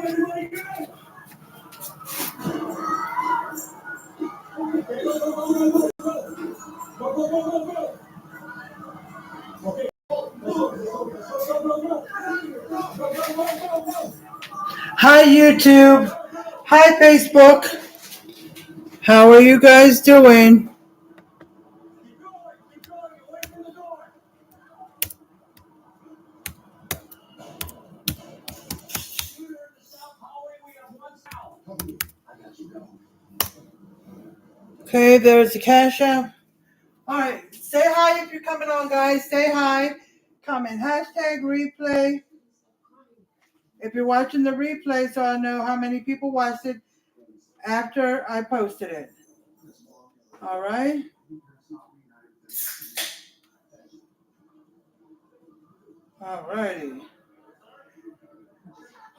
Hi, YouTube. Hi, Facebook. How are you guys doing? Okay, there's the cash app. All right, say hi if you're coming on, guys. Say hi. Comment hashtag replay. If you're watching the replay, so I know how many people watched it after I posted it. All right.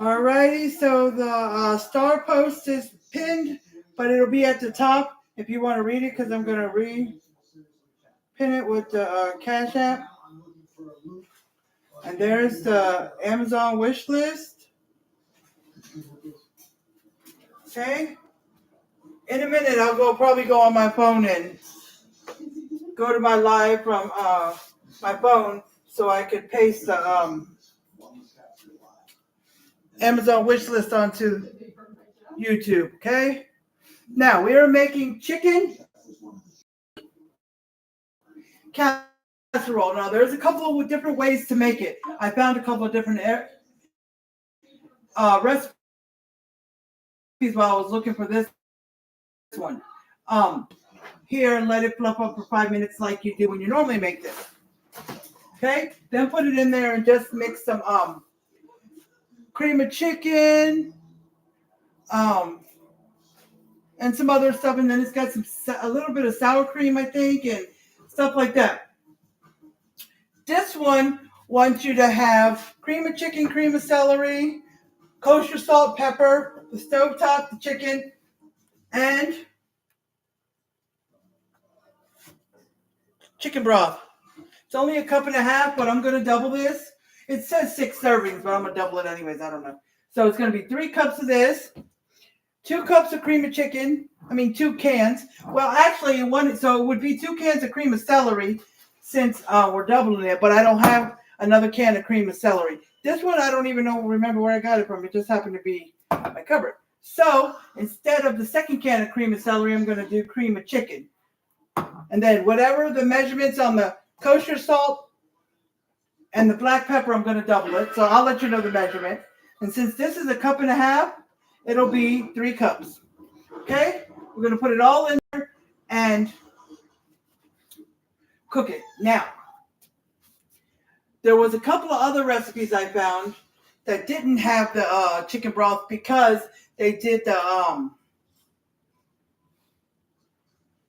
Alrighty, so the star post is pinned, but it'll be at the top if you want to read it, because I'm going to pin it with the Cash App. And there's the Amazon wish list. Okay. In a minute, I'll probably go on my phone and go to my live from my phone so I could paste the Amazon wish list onto YouTube. Okay. Now we are making chicken casserole. Now there's a couple of different ways to make it. I found a couple of different recipes while I was looking for this one. Here, and let it fluff up for 5 minutes like you do when you normally make this. Okay, then put it in there and just mix some cream of chicken, and some other stuff, and then it's got a little bit of sour cream, I think, and stuff like that. This one wants you to have cream of chicken, cream of celery, kosher salt, pepper, the stovetop, the chicken, and chicken broth. It's only a cup and a half, but I'm going to double this. It says 6 servings, but I'm going to double it anyways. I don't know. So it's going to be 3 cups of this, 2 cups of cream of chicken. 2 cans. Well, actually, so it would be 2 cans of cream of celery since we're doubling it, but I don't have another can of cream of celery. This one, I don't even remember where I got it from. It just happened to be my cupboard. So instead of the second can of cream of celery, I'm going to do cream of chicken. And then whatever the measurements on the kosher salt and the black pepper, I'm going to double it. So I'll let you know the measurement. And since this is a cup and a half, it'll be 3 cups. Okay? We're going to put it all in there and cook it. Now, there was a couple of other recipes I found that didn't have the chicken broth because they did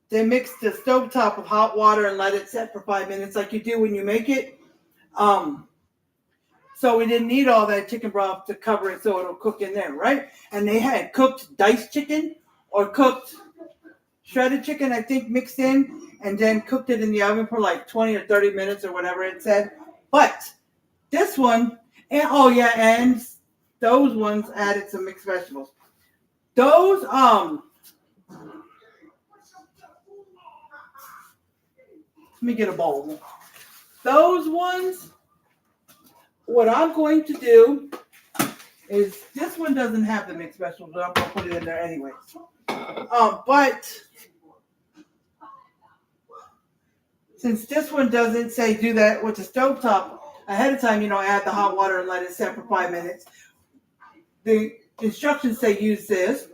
they mixed the stovetop with hot water and let it set for 5 minutes like you do when you make it. So we didn't need all that chicken broth to cover it so it'll cook in there, right? And they had cooked diced chicken or cooked shredded chicken, I think, mixed in, and then cooked it in the oven for like 20 or 30 minutes or whatever it said. But this one, and those ones added some mixed vegetables. Those, let me get a bowl. Those ones, what I'm going to do is, this one doesn't have the mixed vegetables, but I'm going to put it in there anyways. But since this one doesn't say do that with the stovetop ahead of time, add the hot water and let it set for 5 minutes. The instructions say use this.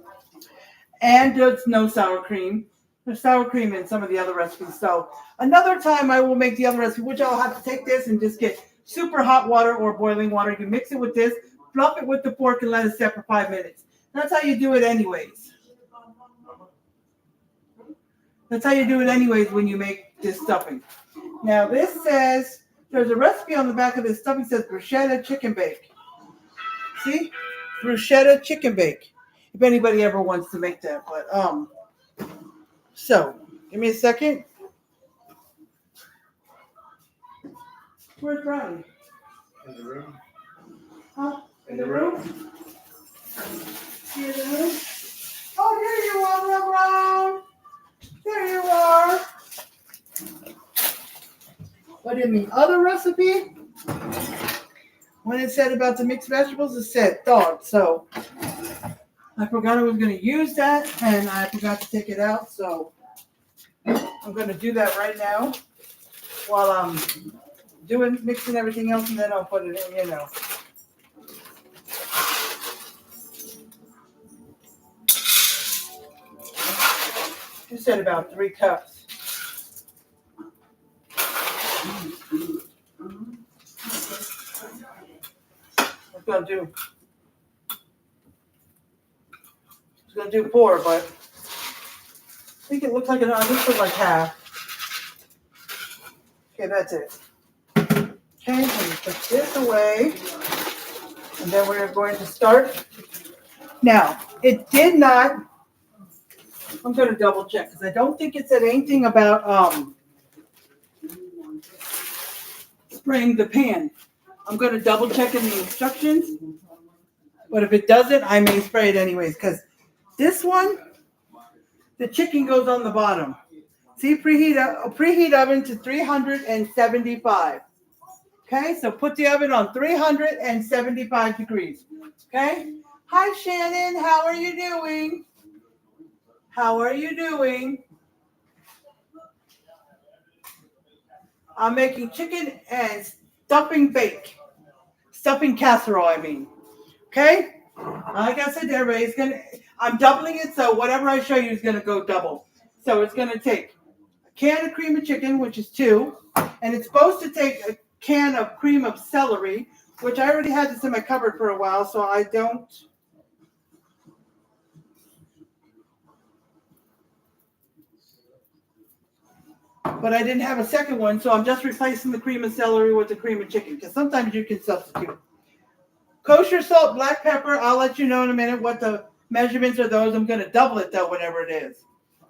And there's no sour cream. There's sour cream in some of the other recipes. So another time I will make the other recipe, which I'll have to take this and just get super hot water or boiling water. You can mix it with this, fluff it with the pork, and let it set for 5 minutes. That's how you do it anyways. That's how you do it anyways when you make this stuffing. Now this says, there's a recipe on the back of this stuffing that says bruschetta chicken bake. See? Bruschetta chicken bake. If anybody ever wants to make that. But so give me a second. Where's Ronnie? In the room. Huh? In the room? You know? Oh, here you are, Brown. There you are. But in the other recipe, when it said about the mixed vegetables, it said dog. So I forgot I was going to use that, and I forgot to take it out. So I'm going to do that right now while I'm mixing everything else, and then I'll put it in, you know. You said about 3 cups. I was gonna do 4, but I think it looks like I just put like half. Okay, that's it. Okay, let me put this away, and then we're going to start. Now, it did not. I'm going to double check because I don't think it said anything about spraying the pan. I'm going to double check in the instructions, but if it doesn't, I may spray it anyways because this one, the chicken goes on the bottom. See, preheat oven to 375. Okay, so put the oven on 375 degrees. Okay. Hi, Shannon. How are you doing? How are you doing? I'm making chicken and stuffing casserole, I mean. Okay? Like I said, everybody, I'm doubling it, so whatever I show you is going to go double. So it's going to take a can of cream of chicken, which is 2, and it's supposed to take a can of cream of celery, which I already had this in my cupboard for a while, so I don't. But I didn't have a second one, so I'm just replacing the cream of celery with the cream of chicken, because sometimes you can substitute. Kosher salt, black pepper, I'll let you know in a minute what the measurements are those. I'm going to double it, though, whatever it is.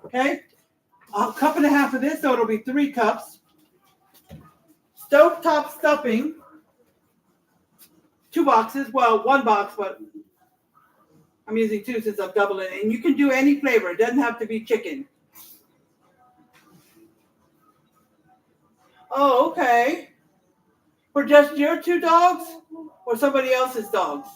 Okay? A cup and a half of this, so it'll be 3 cups. Stovetop stuffing, 2 boxes. Well, 1 box, but I'm using 2 since I'm doubling it. And you can do any flavor. It doesn't have to be chicken. Oh, okay. For just your 2 dogs or somebody else's dogs?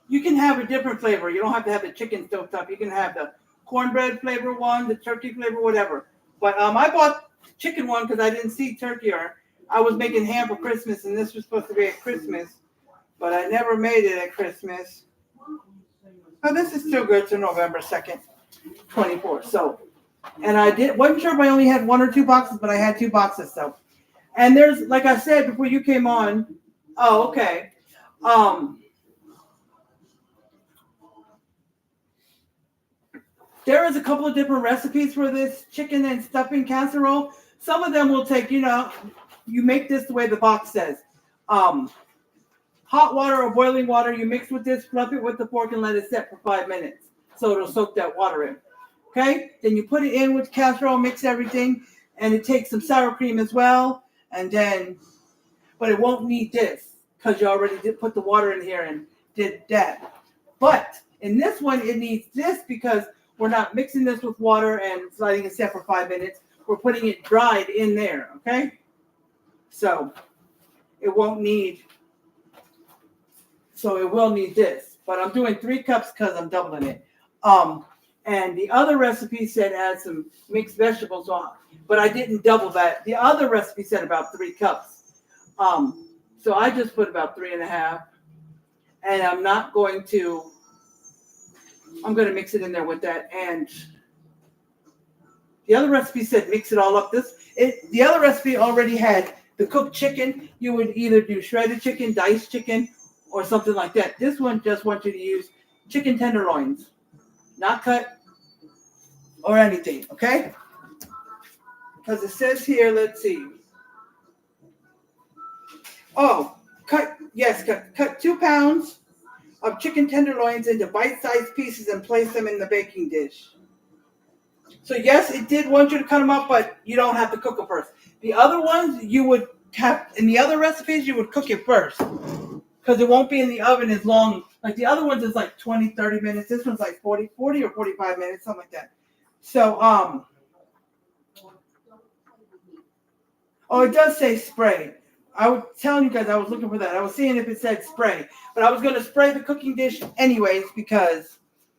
You can have a different flavor. You don't have to have the chicken stovetop. You can have the cornbread flavor one, the turkey flavor, whatever. But I bought the chicken one because I didn't see turkey, or I was making ham for Christmas, and this was supposed to be at Christmas, but I never made it at Christmas. Oh, this is still good to November 2nd, 24. So, and wasn't sure if I only had 1 or 2 boxes, but I had 2 boxes. So, and there's, like I said before you came on. Oh, okay. There is a couple of different recipes for this chicken and stuffing casserole. Some of them will take, you make this the way the box says. Hot water or boiling water, you mix with this, fluff it with the fork, and let it set for 5 minutes. So it'll soak that water in. Okay? Then you put it in with casserole, mix everything, and it takes some sour cream as well. And then, but it won't need this because you already did put the water in here and did that. But in this one, it needs this because we're not mixing this with water and letting it set for 5 minutes. We're putting it dried in there, okay? So it will need this. But I'm doing 3 cups because I'm doubling it. And the other recipe said add some mixed vegetables on, but I didn't double that. The other recipe said about 3 cups. So I just put about 3.5. And I'm going to mix it in there with that. And the other recipe said mix it all up. The other recipe already had the cooked chicken. You would either do shredded chicken, diced chicken, or something like that. This one just wants you to use chicken tenderloins, not cut or anything, okay? Because it says here, let's see. Oh, cut 2 pounds of chicken tenderloins into bite-sized pieces and place them in the baking dish. So yes, it did want you to cut them up, but you don't have to cook them first. The other ones you would have, in the other recipes, you would cook it first. because it won't be in the oven as long. Like the other ones is like 20, 30 minutes. This one's like 40 or 45 minutes, something like that. So, oh, it does say spray. I was telling you guys I was looking for that. I was seeing if it said spray. But I was going to spray the cooking dish anyways because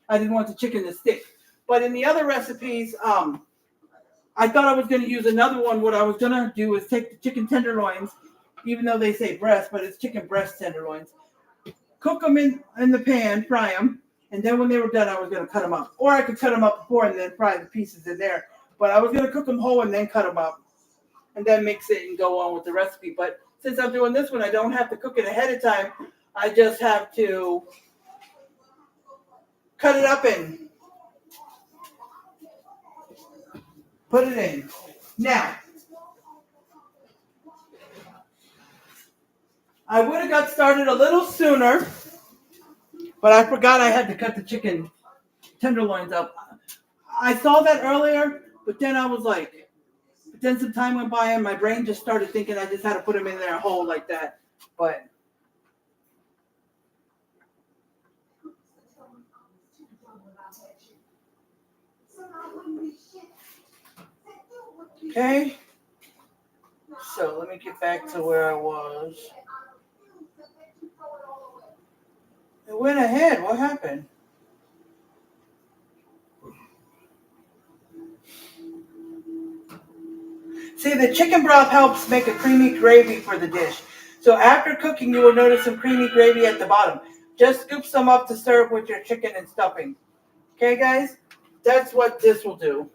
I didn't want the chicken to stick. But in the other recipes, I thought I was going to use another one. What I was going to do is take the chicken tenderloins, even though they say breast, but it's chicken breast tenderloins. Cook them in the pan, fry them, and then when they were done, I was going to cut them up. Or I could cut them up before and then fry the pieces in there. But I was going to cook them whole and then cut them up, and then mix it and go on with the recipe. But since I'm doing this one, I don't have to cook it ahead of time. I just have to cut it up and put it in. Now, I would have got started a little sooner, but I forgot I had to cut the chicken tenderloins up. I saw that earlier, but then I was like, but then some time went by and my brain just started thinking I just had to put them in there whole like that. But okay. So let me get back to where I was. It went ahead. What happened? See, the chicken broth helps make a creamy gravy for the dish. So after cooking, you will notice some creamy gravy at the bottom. Just scoop some up to serve with your chicken and stuffing. Okay, guys? That's what this will do.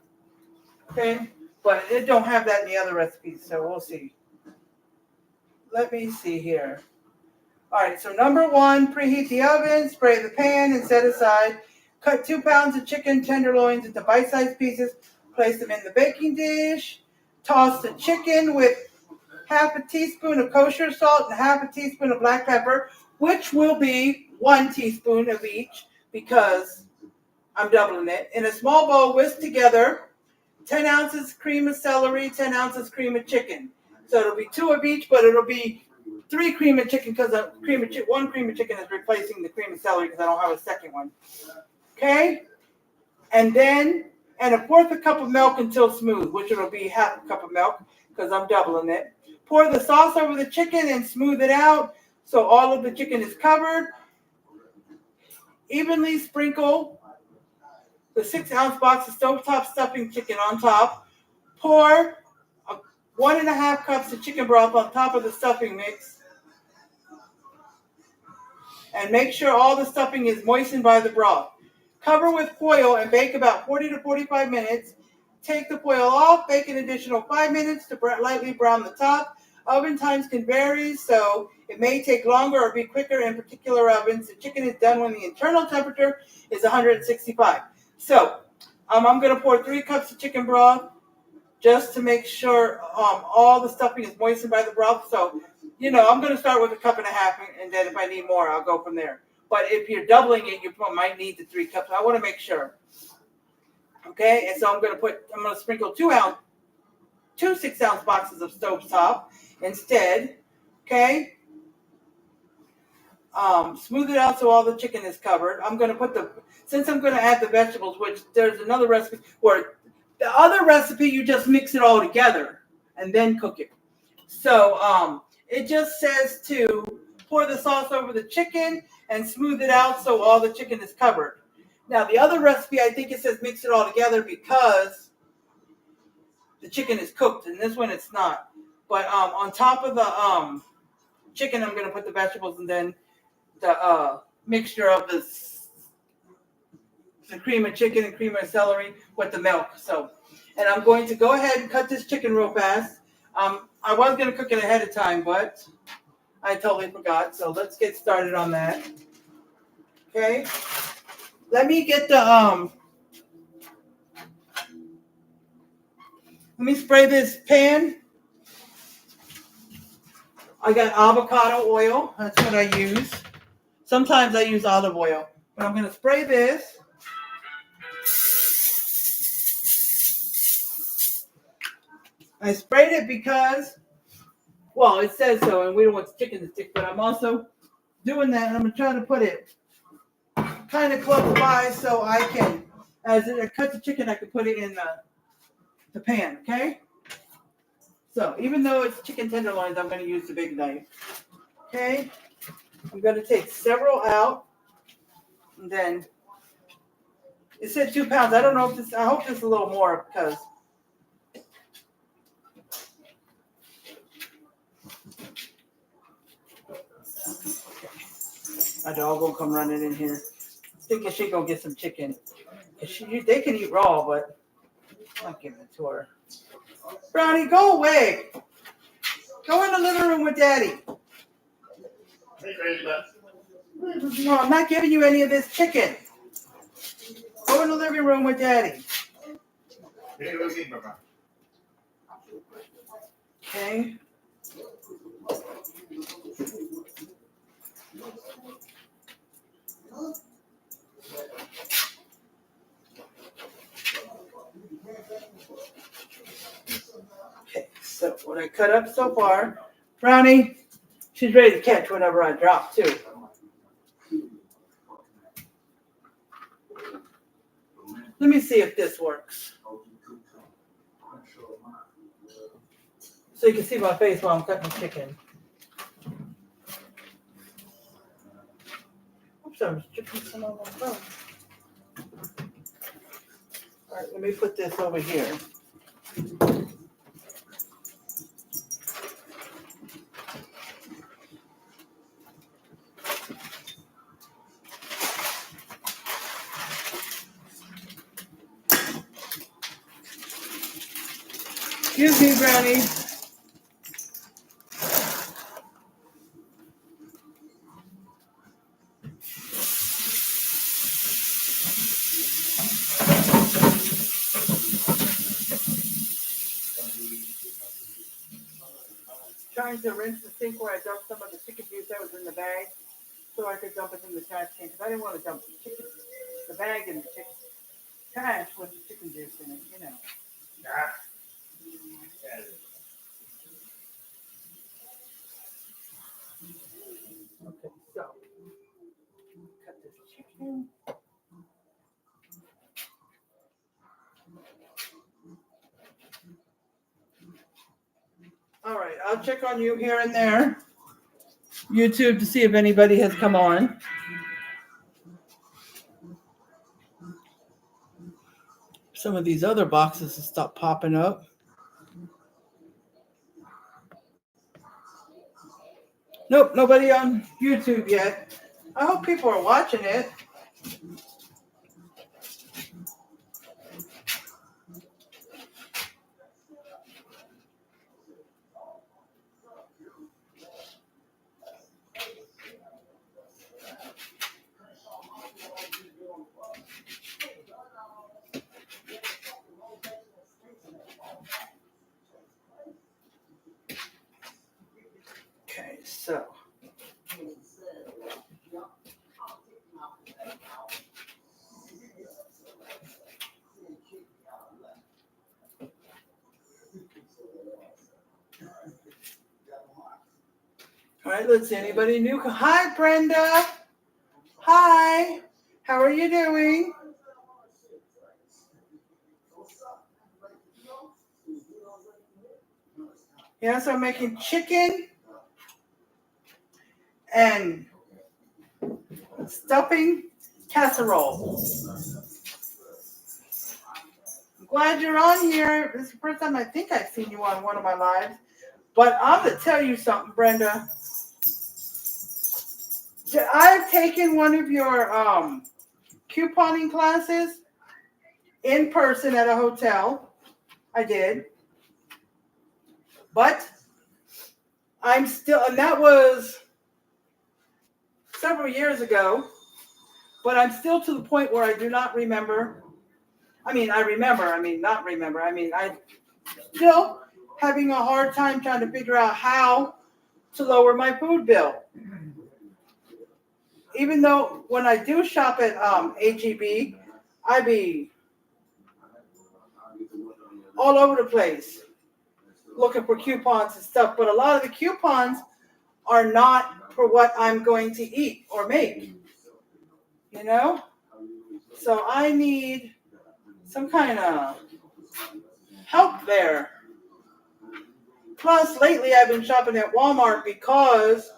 Okay? But it don't have that in the other recipes, so we'll see. Let me see here. All right, so number 1, preheat the oven, spray the pan, and set aside. Cut 2 pounds of chicken tenderloins into bite-sized pieces. Place them in the baking dish. Toss the chicken with half a teaspoon of kosher salt and half a teaspoon of black pepper, which will be 1 teaspoon of each because I'm doubling it. In a small bowl, whisk together 10 ounces cream of celery, 10 ounces cream of chicken. So it'll be 2 of each, but it'll be 3 cream of chicken because one cream of chicken is replacing the cream of celery because I don't have a second one. Okay? And then add 1/4 cup of milk until smooth, which it'll be half a cup of milk because I'm doubling it. Pour the sauce over the chicken and smooth it out so all of the chicken is covered. Evenly sprinkle the 6-ounce box of stovetop stuffing chicken on top. Pour 1½ cups of chicken broth on top of the stuffing mix. And make sure all the stuffing is moistened by the broth. Cover with foil and bake about 40 to 45 minutes. Take the foil off, bake an additional 5 minutes to lightly brown the top. Oven times can vary, so it may take longer or be quicker in particular ovens. The chicken is done when the internal temperature is 165. So I'm going to pour 3 cups of chicken broth just to make sure all the stuffing is moistened by the broth. So, I'm going to start with 1.5 cups, and then if I need more, I'll go from there. But if you're doubling it, you might need the 3 cups. I want to make sure. Okay, and so I'm going to sprinkle 2 6-ounce boxes of stovetop instead. Okay. Smooth it out so all the chicken is covered. Since I'm going to add the vegetables, which there's another recipe where the other recipe you just mix it all together and then cook it. So it just says to pour the sauce over the chicken and smooth it out so all the chicken is covered. Now, the other recipe, I think it says mix it all together because the chicken is cooked, and this one it's not. But on top of the chicken, I'm going to put the vegetables and then the mixture of the cream of chicken and cream of celery with the milk. So, and I'm going to go ahead and cut this chicken real fast. I was going to cook it ahead of time, but I totally forgot. So let's get started on that. Okay. Let me get let me spray this pan. I got avocado oil. That's what I use. Sometimes I use olive oil. But I'm going to spray this. I sprayed it because, well, it says so, and we don't want the chicken to stick, but I'm also doing that, and I'm going to try to put it kind of close by so I can, as I cut the chicken, I can put it in the pan, okay? So even though it's chicken tenderloins, I'm going to use the big knife, okay? I'm going to take several out, and then it said 2 pounds. I don't know if this, I hope this is a little more because my dog will come running in here. Thinking she gonna get some chicken. They can eat raw, but I'm not giving it to her. Brownie, go away. Go in the living room with Daddy. No, I'm not giving you any of this chicken. Go in the living room with Daddy. Okay. Okay, so what I cut up so far, Brownie, she's ready to catch whenever I drop too. Let me see if this works. So you can see my face while I'm cutting the chicken. Oops, I was dripping some on my phone. All right, let me put this over here. Excuse me, Brownie. Trying to rinse the sink where I dumped some of the chicken juice that was in the bag so I could dump it in the trash can because I didn't want to dump the bag in the chicken trash with the chicken juice in it, you know. Okay, so cut this chicken. All right, I'll check on you here and there, YouTube, to see if anybody has come on. Some of these other boxes have stopped popping up. Nope, nobody on YouTube yet. I hope people are watching it. Okay, so. All right, let's see. Anybody new? Hi, Brenda. Hi. How are you doing? Yes, I'm making chicken and stuffing casserole. I'm glad you're on here. This is the first time I think I've seen you on one of my lives. But I'm going to tell you something, Brenda. I've taken one of your couponing classes in person at a hotel. I did. But I'm still, and that was several years ago, but I'm still to the point where I do not remember. I still having a hard time trying to figure out how to lower my food bill. Even though when I do shop at HEB, I be all over the place looking for coupons and stuff. But a lot of the coupons are not for what I'm going to eat or make, you know? So I need some kind of help there. Plus, lately I've been shopping at Walmart because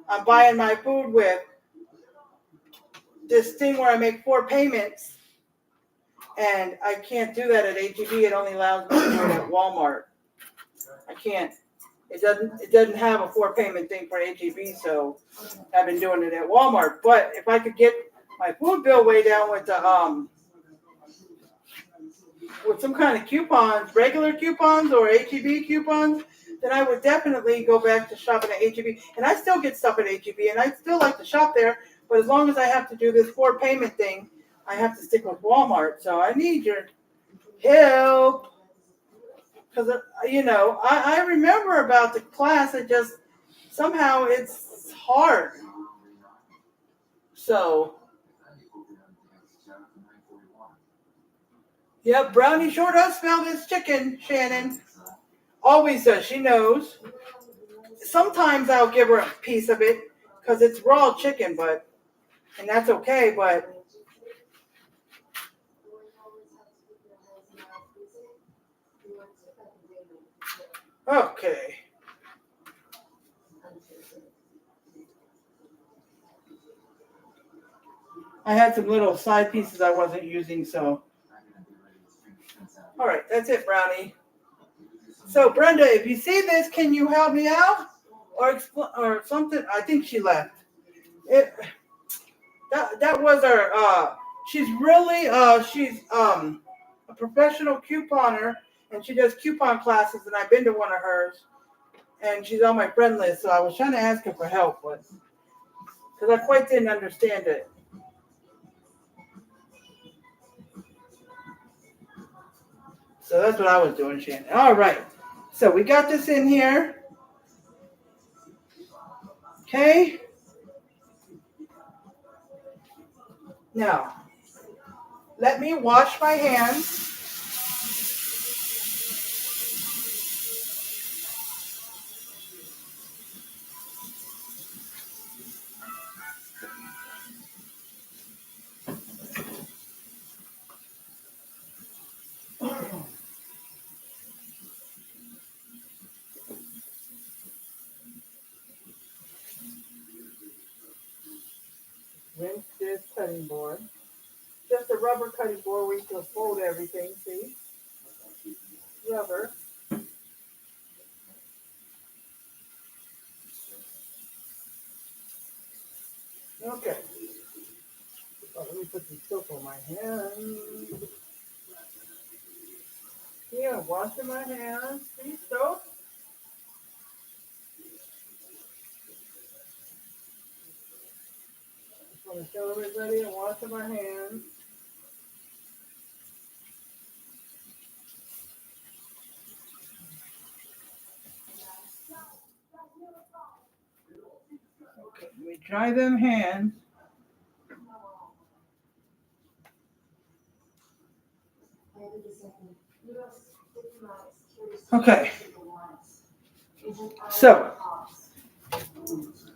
I'm buying my food with this thing where I make 4 payments, and I can't do that at HEB. It only allows me to do it at Walmart. I can't. It doesn't have a 4 payment thing for HEB, so I've been doing it at Walmart. But if I could get my food bill way down with the with some kind of coupons, regular coupons or HEB coupons, then I would definitely go back to shopping at HEB. And I still get stuff at HEB, and I still like to shop there. But as long as I have to do this 4 payment thing, I have to stick with Walmart. So I need your help. Because, I remember about the class. It just, somehow it's hard. So, yep, Brownie sure does smell this chicken, Shannon. Always does. She knows. Sometimes I'll give her a piece of it because it's raw chicken, and that's okay, but. Okay. I had some little side pieces I wasn't using, so. All right, that's it, Brownie. So, Brenda, if you see this, can you help me out? Or something? I think she left. That was her. She's really, she's a professional couponer, and she does coupon classes, and I've been to one of hers, and she's on my friend list, so I was trying to ask her for help, but because I quite didn't understand it. So that's what I was doing, Shannon. All right. So we got this in here. Okay. Now, let me wash my hands. Rinse this cutting board. Just a rubber cutting board where you can fold everything, see? Rubber. Okay. Oh, let me put some soap on my hands. Yeah, washing my hands. See, soap. Just want to show everybody I'm washing my hands. Okay, let me dry them hands. Okay. So,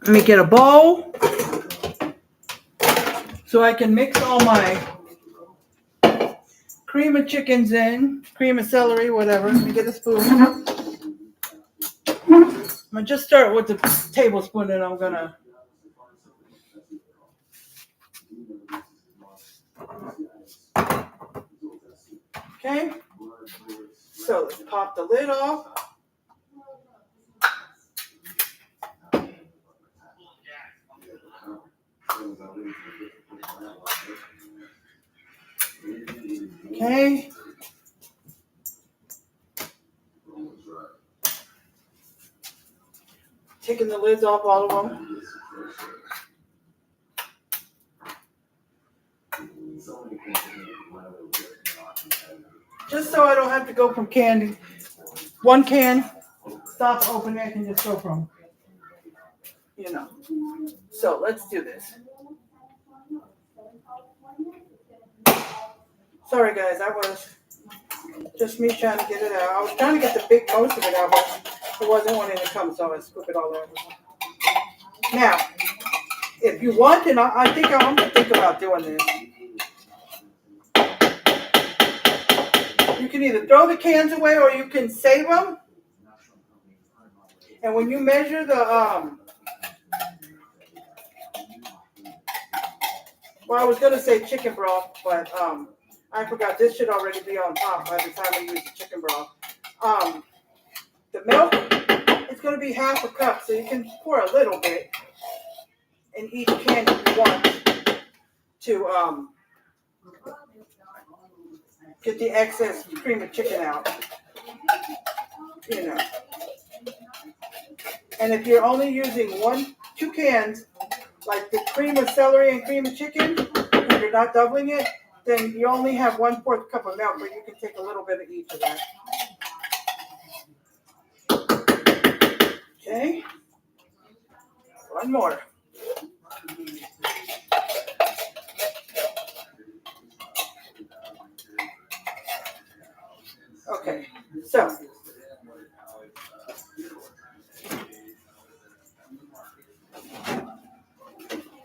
let me get a bowl so I can mix all my cream of chickens in, cream of celery, whatever. Let me get a spoon. I'm going to just start with the tablespoon, and I'm going to. Okay. So let's pop the lid off. Okay. Taking the lids off all of them. Just so I don't have to go from can to one can, stop, open, I can just go from, So let's do this. Sorry guys, that was just me trying to get it out. I was trying to get the big most of it out, but it wasn't wanting to come, so I scoop it all over. Now, if you want, and I think I'm going to think about doing this, you can either throw the cans away or you can save them. And when you measure the, well, I was going to say chicken broth, but I forgot this should already be on top by the time I use the chicken broth. The milk is going to be half a cup, so you can pour a little bit in each can if you want to get the excess cream of chicken out. You know. And if you're only using 2 cans, like the cream of celery and cream of chicken, and you're not doubling it, then you only have 1/4 cup of milk, but you can take a little bit of each of that. Okay. One more. Okay, so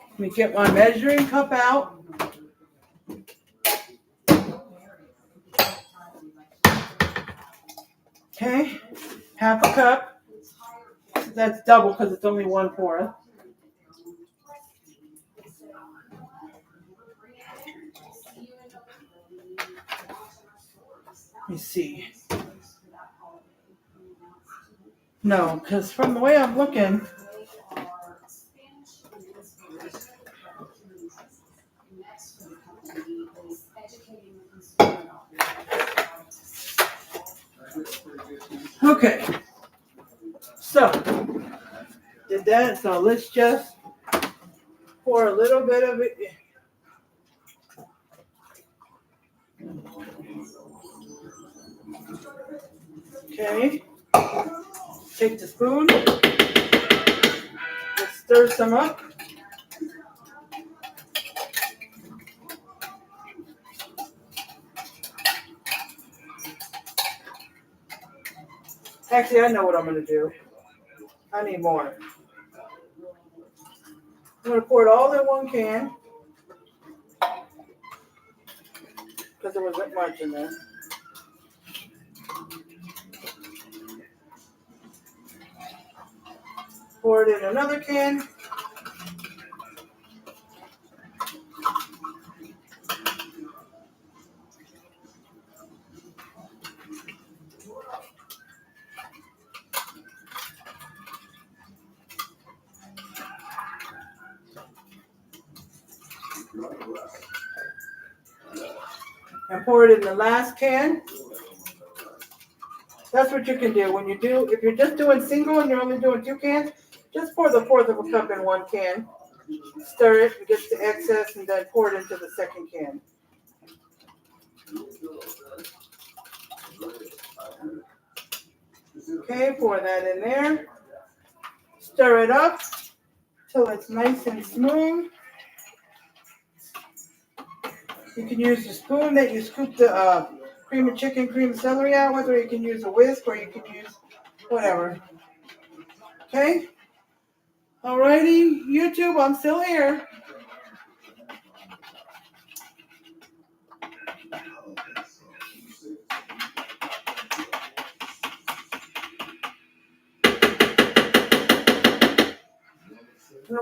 let me get my measuring cup out. Okay, half a cup. That's double because it's only 1/4. Let me see. No, because from the way I'm looking, okay. So, did that. So let's just pour a little bit of it. Okay. Take the spoon. Let's stir some up. Actually, I know what I'm going to do. I need more. I'm going to pour it all in one can because there wasn't much in there. Pour it in another can. And pour it in the last can. That's what you can do when you do. If you're just doing single and you're only doing 2 cans, just pour the 1/4 of a cup in one can. Stir it and get the excess, and then pour it into the second can. Okay, pour that in there. Stir it up till it's nice and smooth. You can use the spoon that you scoop the cream of chicken, cream of celery out with, or you can use a whisk, or you can use whatever. Okay? Alrighty, YouTube, I'm still here.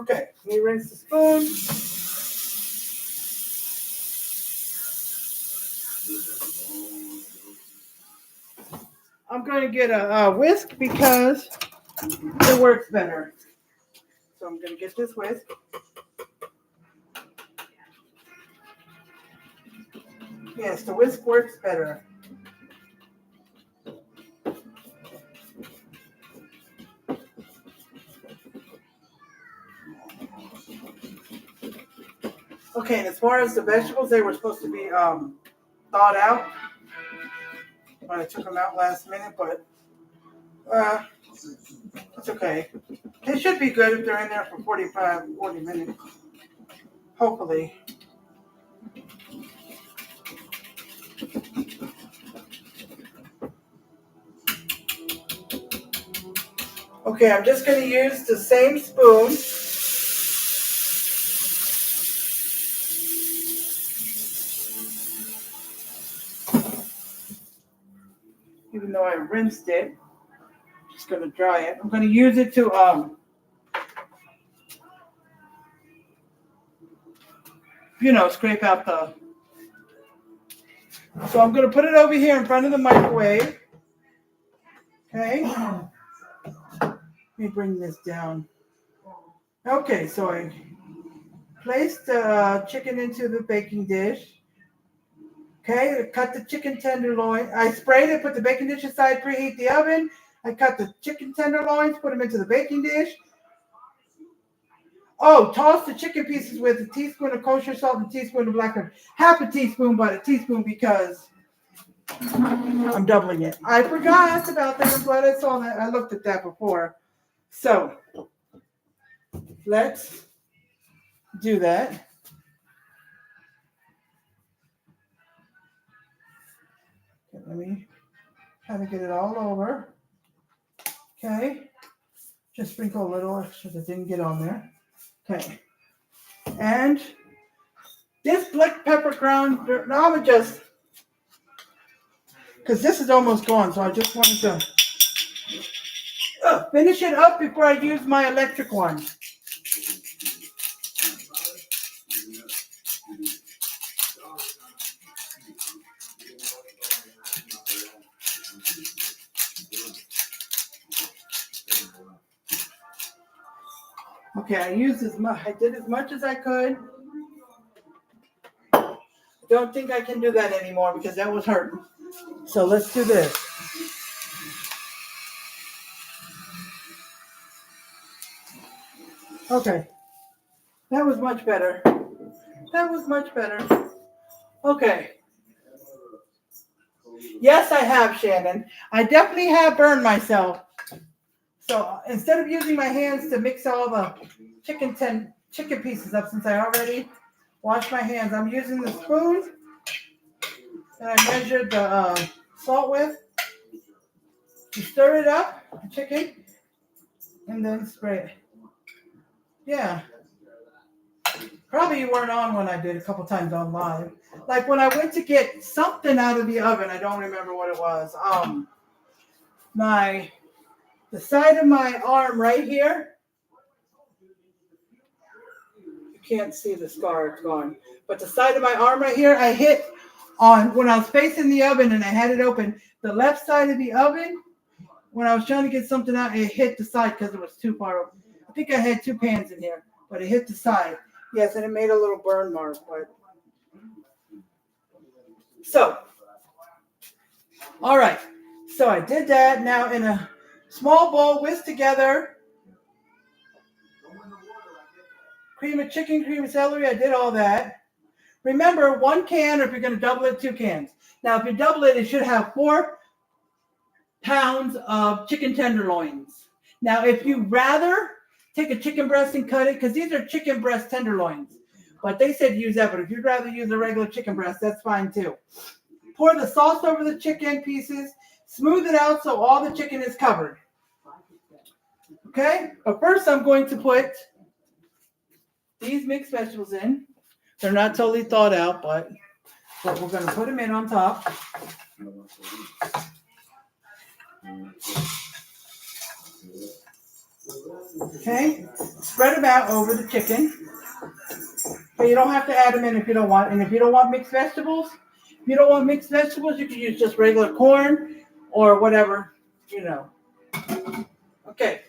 Okay, let me rinse the spoon. I'm going to get a whisk because it works better. So I'm going to get this whisk. Yes, the whisk works better. Okay, and as far as the vegetables, they were supposed to be thawed out. But I took them out last minute, but it's okay. They should be good if they're in there for 40 minutes. Hopefully. Okay, I'm just going to use the same spoon even though I rinsed it. Just going to dry it. I'm going to use it to scrape out the. So I'm going to put it over here in front of the microwave. Okay. Let me bring this down. Okay, so I placed the chicken into the baking dish. Okay, cut the chicken tenderloin. I sprayed it, put the baking dish aside, preheat the oven. I cut the chicken tenderloins, put them into the baking dish. Oh, toss the chicken pieces with a teaspoon of kosher salt and a teaspoon of black pepper. Half a teaspoon, but a teaspoon because I'm doubling it. I forgot about that. I'm glad I saw that. I looked at that before. So let's do that. Okay, let me try to get it all over. Okay. Just sprinkle a little extra that didn't get on there. Okay. And this black pepper ground, now I'm just, because this is almost gone, so I just wanted to finish it up before I use my electric one. Okay, I used as much. I did as much as I could. Don't think I can do that anymore because that was hurting. So let's do this. Okay, that was much better. That was much better. Okay. Yes, I have, Shannon. I definitely have burned myself. So instead of using my hands to mix all the chicken pieces up, since I already washed my hands, I'm using the spoon that I measured the salt with to stir it up, the chicken, and then spray it. Yeah. Probably you weren't on when I did a couple times on live. Like when I went to get something out of the oven, I don't remember what it was. The side of my arm right here. You can't see the scar, it's gone. But the side of my arm right here, I hit on when I was facing the oven and I had it open. The left side of the oven, when I was trying to get something out, it hit the side because it was too far open. I think I had 2 pans in here, but it hit the side. Yes, and it made a little burn mark. But so, all right. So I did that. Now in a small bowl, whisk together cream of chicken, cream of celery. I did all that. Remember, 1 can, or if you're going to double it, 2 cans. Now, if you double it, it should have 4 pounds of chicken tenderloins. Now, if you rather take a chicken breast and cut it, because these are chicken breast tenderloins. But they said use that, but if you'd rather use a regular chicken breast, that's fine too. Pour the sauce over the chicken pieces. Smooth it out so all the chicken is covered. Okay? But first I'm going to put these mixed vegetables in. They're not totally thawed out, but we're going to put them in on top. Okay? Spread them out over the chicken. But you don't have to add them in if you don't want. And if you don't want mixed vegetables, you can use just regular corn or whatever, Okay.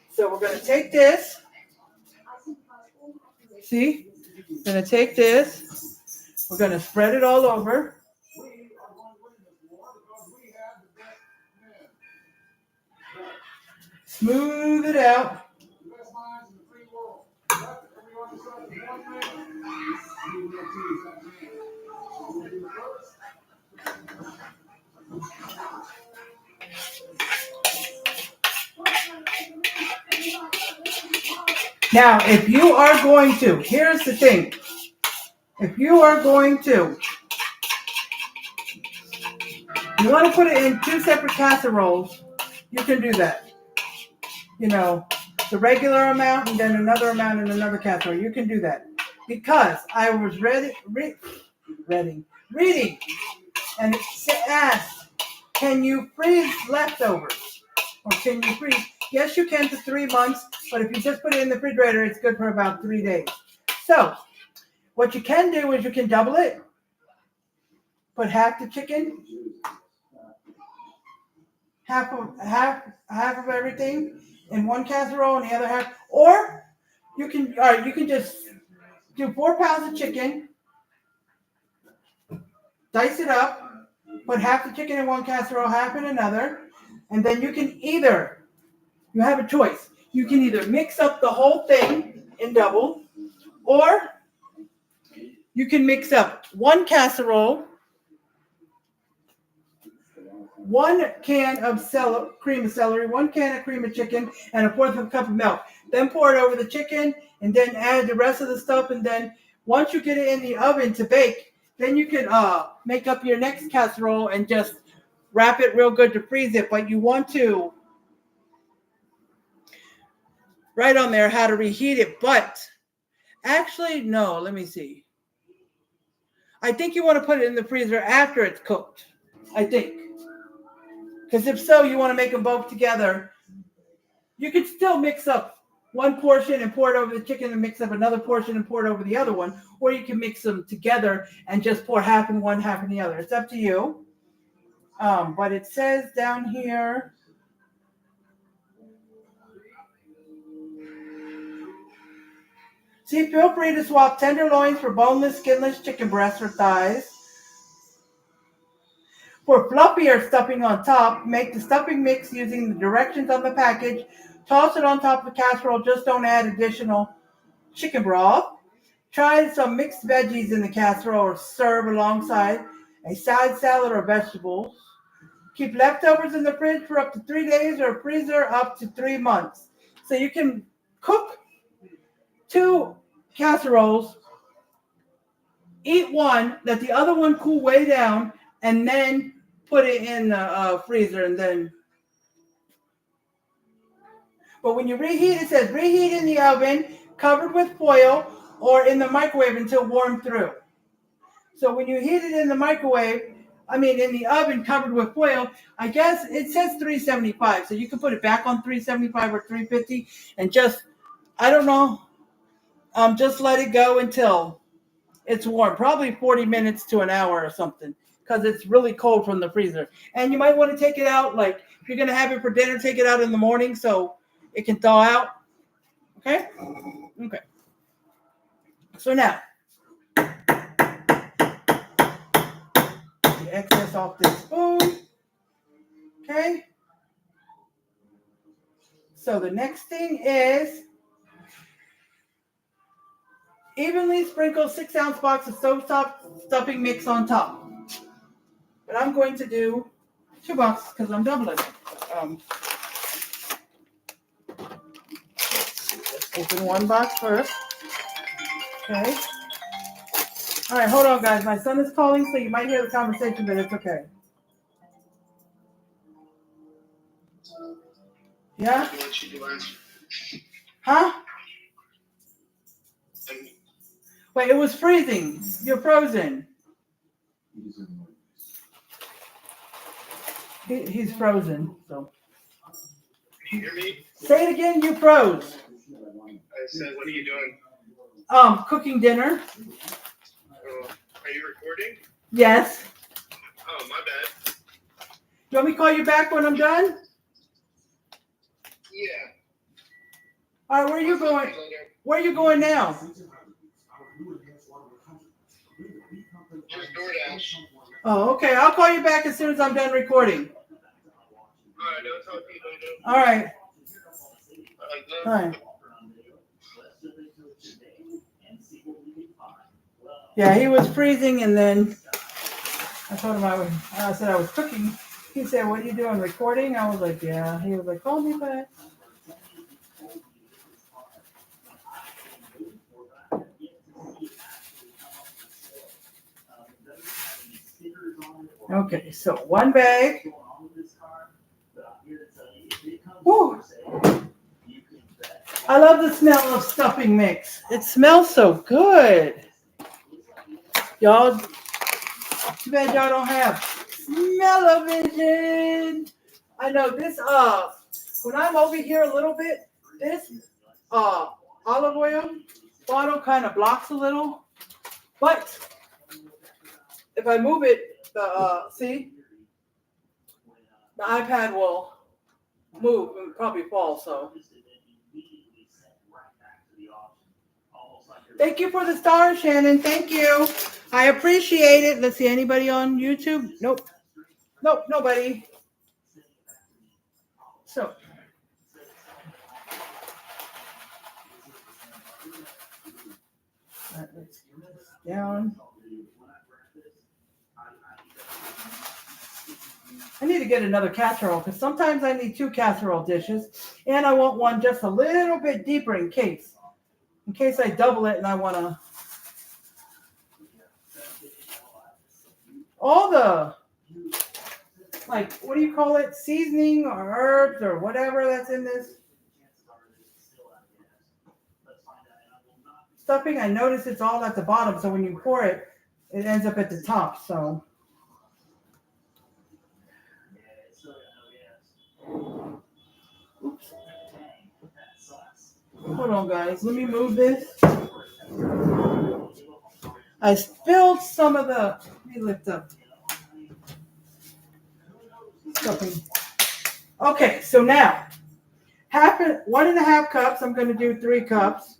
So we're going to take this. See? We're going to take this. We're going to spread it all over. Smooth it out. Now, if you are going to, here's the thing. If you are going to, you want to put it in 2 separate casseroles, you can do that. The regular amount and then another amount in another casserole. You can do that. Because I was reading, and it asked, can you freeze leftovers? Or can you freeze? Yes, you can for 3 months, but if you just put it in the refrigerator, it's good for about 3 days. So what you can do is you can double it. Put half the chicken, half of everything in one casserole, and the other half. Or you can just do 4 pounds of chicken, dice it up, put half the chicken in one casserole, half in another, and then you have a choice. You can either mix up the whole thing in double, or you can mix up 1 casserole, 1 can of cream of celery, 1 can of cream of chicken, and a 1/4 of a cup of milk. Then pour it over the chicken, and then add the rest of the stuff. And then once you get it in the oven to bake, then you can make up your next casserole and just wrap it real good to freeze it. But you want to write on there how to reheat it. But actually, no, let me see. I think you want to put it in the freezer after it's cooked. I think. Because if so, you want to make them both together. You could still mix up 1 portion and pour it over the chicken, and mix up another portion and pour it over the other one. Or you can mix them together and just pour half in one, half in the other. It's up to you. But it says down here, see, feel free to swap tenderloins for boneless, skinless chicken breasts or thighs. For fluffier stuffing on top, make the stuffing mix using the directions on the package. Toss it on top of the casserole. Just don't add additional chicken broth. Try some mixed veggies in the casserole or serve alongside a side salad or vegetables. Keep leftovers in the fridge for up to 3 days or freezer up to 3 months. So you can cook 2 casseroles, eat 1, let the other one cool way down, and then put it in the freezer. And then, but when you reheat, it says reheat in the oven, covered with foil, or in the microwave until warmed through. So when you heat it in the in the oven covered with foil, I guess it says 375. So you can put it back on 375 or 350 and just, I don't know, just let it go until it's warm. Probably 40 minutes to an hour or something, because it's really cold from the freezer. And you might want to take it out, like if you're going to have it for dinner, take it out in the morning so it can thaw out. Okay? Okay. So now, the excess off this spoon. Okay? So the next thing is evenly sprinkle 6-ounce box of stovetop stuffing mix on top. But I'm going to do 2 boxes because I'm doubling it. Let's open 1 box first. Okay. All right, hold on, guys. My son is calling, so you might hear the conversation, but it's okay. Yeah? Huh? Wait, it was freezing. You're frozen. He's frozen. So. Can you hear me? Say it again. You froze. I said, what are you doing? Cooking dinner. Are you recording? Yes. Oh, my bad. You want me to call you back when I'm done? Yeah. All right, where are you going? Where are you going now? Just DoorDash. Oh, okay. I'll call you back as soon as I'm done recording. All right, don't talk to you later. All right. All right. Yeah, he was freezing, and then I told him I said I was cooking. He said, "What are you doing? Recording?" I was like, "Yeah." He was like, "Call me back." Okay, so 1 bag. Woo. I love the smell of stuffing mix. It smells so good. Y'all, too bad y'all don't have Smell-o-vision. I know this, when I'm over here a little bit, this, olive oil bottle kind of blocks a little, but if I move it, see, the iPad will move and probably fall, so. Thank you for the stars, Shannon. Thank you. I appreciate it. Let's see, anybody on YouTube? Nope. Nope, nobody. So. Let's get this down. I need to get another casserole because sometimes I need 2 casserole dishes, and I want one just a little bit deeper in case I double it and I want to. All the, like, what do you call it? Seasoning or herbs or whatever that's in this stuffing. I notice it's all at the bottom, so when you pour it, it ends up at the top. So. Oops. Hold on, guys. Let me move this. I spilled some of the. Let me lift up. Stuffing. Okay, so now 1.5 cups. I'm going to do 3 cups.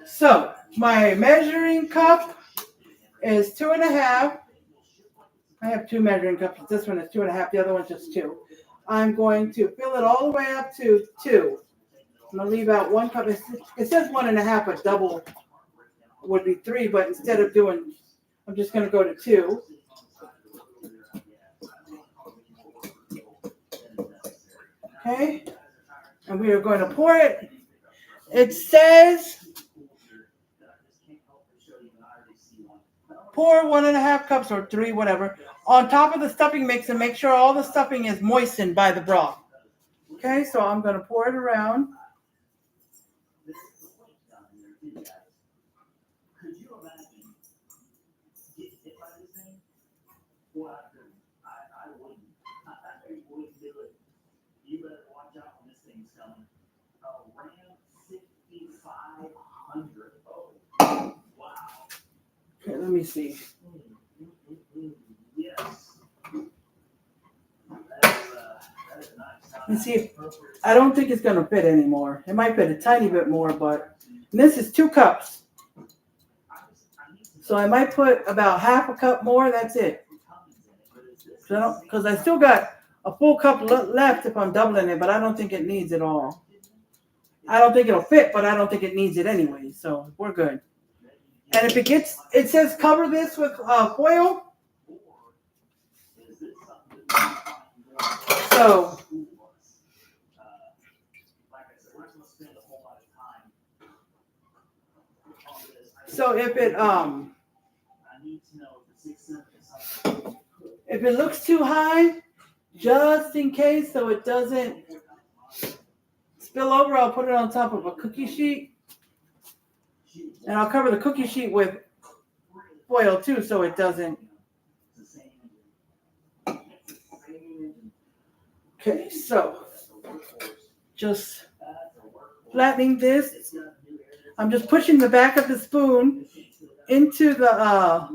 So my measuring cup is 2.5. I have 2 measuring cups. This one is 2.5. The other one's just 2. I'm going to fill it all the way up to 2. I'm going to leave out 1 cup. It says 1.5, but double would be 3. But instead of doing, I'm just going to go to 2. Okay. And we are going to pour it. It says pour 1.5 cups or 3, whatever, on top of the stuffing mix and make sure all the stuffing is moistened by the broth. Okay, so I'm going to pour it around. Okay, let me see. You see, I don't think it's going to fit anymore. It might fit a tiny bit more, but this is 2 cups. So I might put about 1/2 cup more. That's it. Because I still got a full cup left if I'm doubling it, but I don't think it needs it all. I don't think it'll fit, but I don't think it needs it anyway. So we're good. And if it says cover this with foil. So if it looks too high, just in case so it doesn't spill over, I'll put it on top of a cookie sheet. And I'll cover the cookie sheet with foil too so it doesn't. Okay, so just flattening this. I'm just pushing the back of the spoon into the.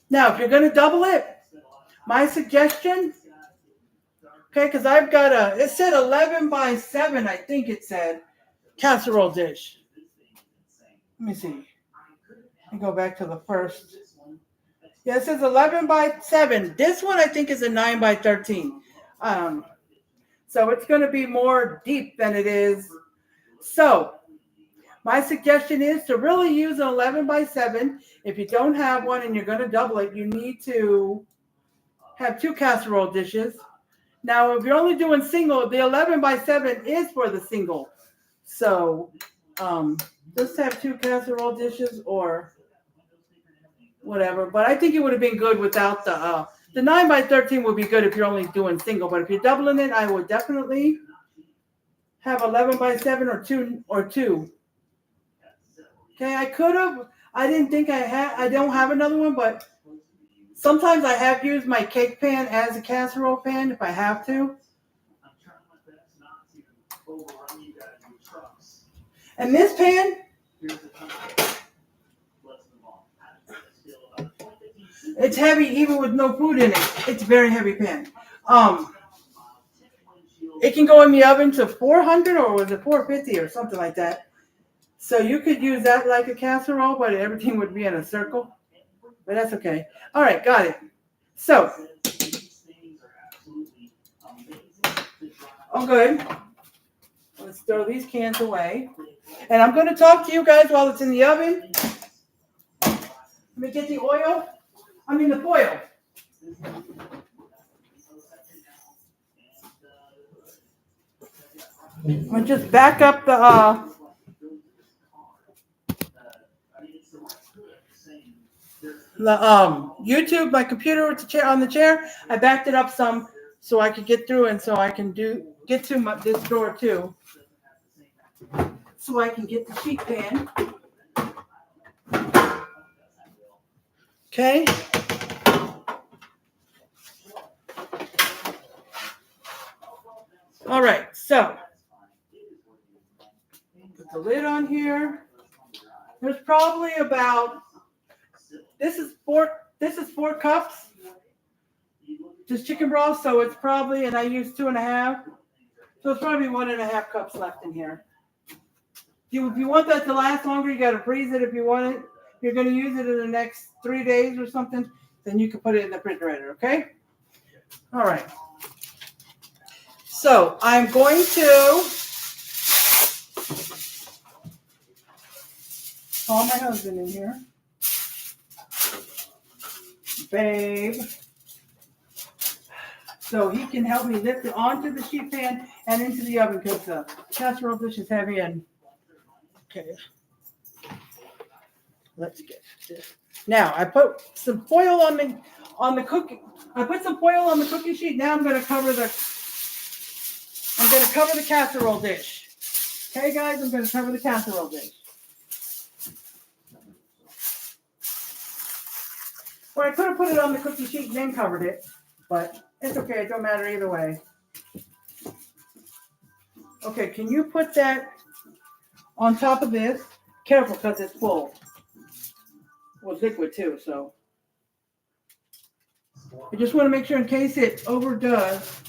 Now, if you're going to double it, my suggestion, okay, because I've got it said 11 by 7, I think it said, casserole dish. Let me see. Let me go back to the first. Yeah, it says 11 by 7. This one I think is a 9 by 13. So it's going to be more deep than it is. So my suggestion is to really use an 11 by 7. If you don't have one and you're going to double it, you need to have 2 casserole dishes. Now, if you're only doing single, the 11 by 7 is for the single. So just have 2 casserole dishes or whatever. But I think it would have been good without the 9 by 13 would be good if you're only doing single. But if you're doubling it, I would definitely have 11 by 7 or 2. Okay, I could have. I didn't think I had. I don't have another one, but sometimes I have used my cake pan as a casserole pan if I have to. And this pan, it's heavy even with no food in it. It's a very heavy pan. Um, it can go in the oven to 400 or was it 450 or something like that. So you could use that like a casserole, but everything would be in a circle. But that's okay. All right, got it. So, oh good. Let's throw these cans away. And I'm going to talk to you guys while it's in the oven. Let me get the oil. The foil. I'll just back up the YouTube, my computer with the chair on the chair. I backed it up some so I could get through and so I can get to this door too. So I can get the sheet pan. Okay. All right, so put the lid on here. There's probably about this is four cups. Just chicken broth, so it's probably, and I use 2.5. So it's probably 1.5 cups left in here. If you want that to last longer, you got to freeze it. If you want it, if you're going to use it in the next 3 days or something, then you can put it in the refrigerator, okay? All right. So I'm going to call my husband in here. Babe. So he can help me lift it onto the sheet pan and into the oven because the casserole dish is heavy and okay. Let's get this. Now I put some foil on the cooking. I put some foil on the cooking sheet. Now I'm going to cover the casserole dish. Okay, guys, I'm going to cover the casserole dish. Or I could have put it on the cookie sheet and then covered it, but it's okay. It don't matter either way. Okay, can you put that on top of this? Careful, because it's full. Well, it's liquid too, so. I just want to make sure in case it overdoes.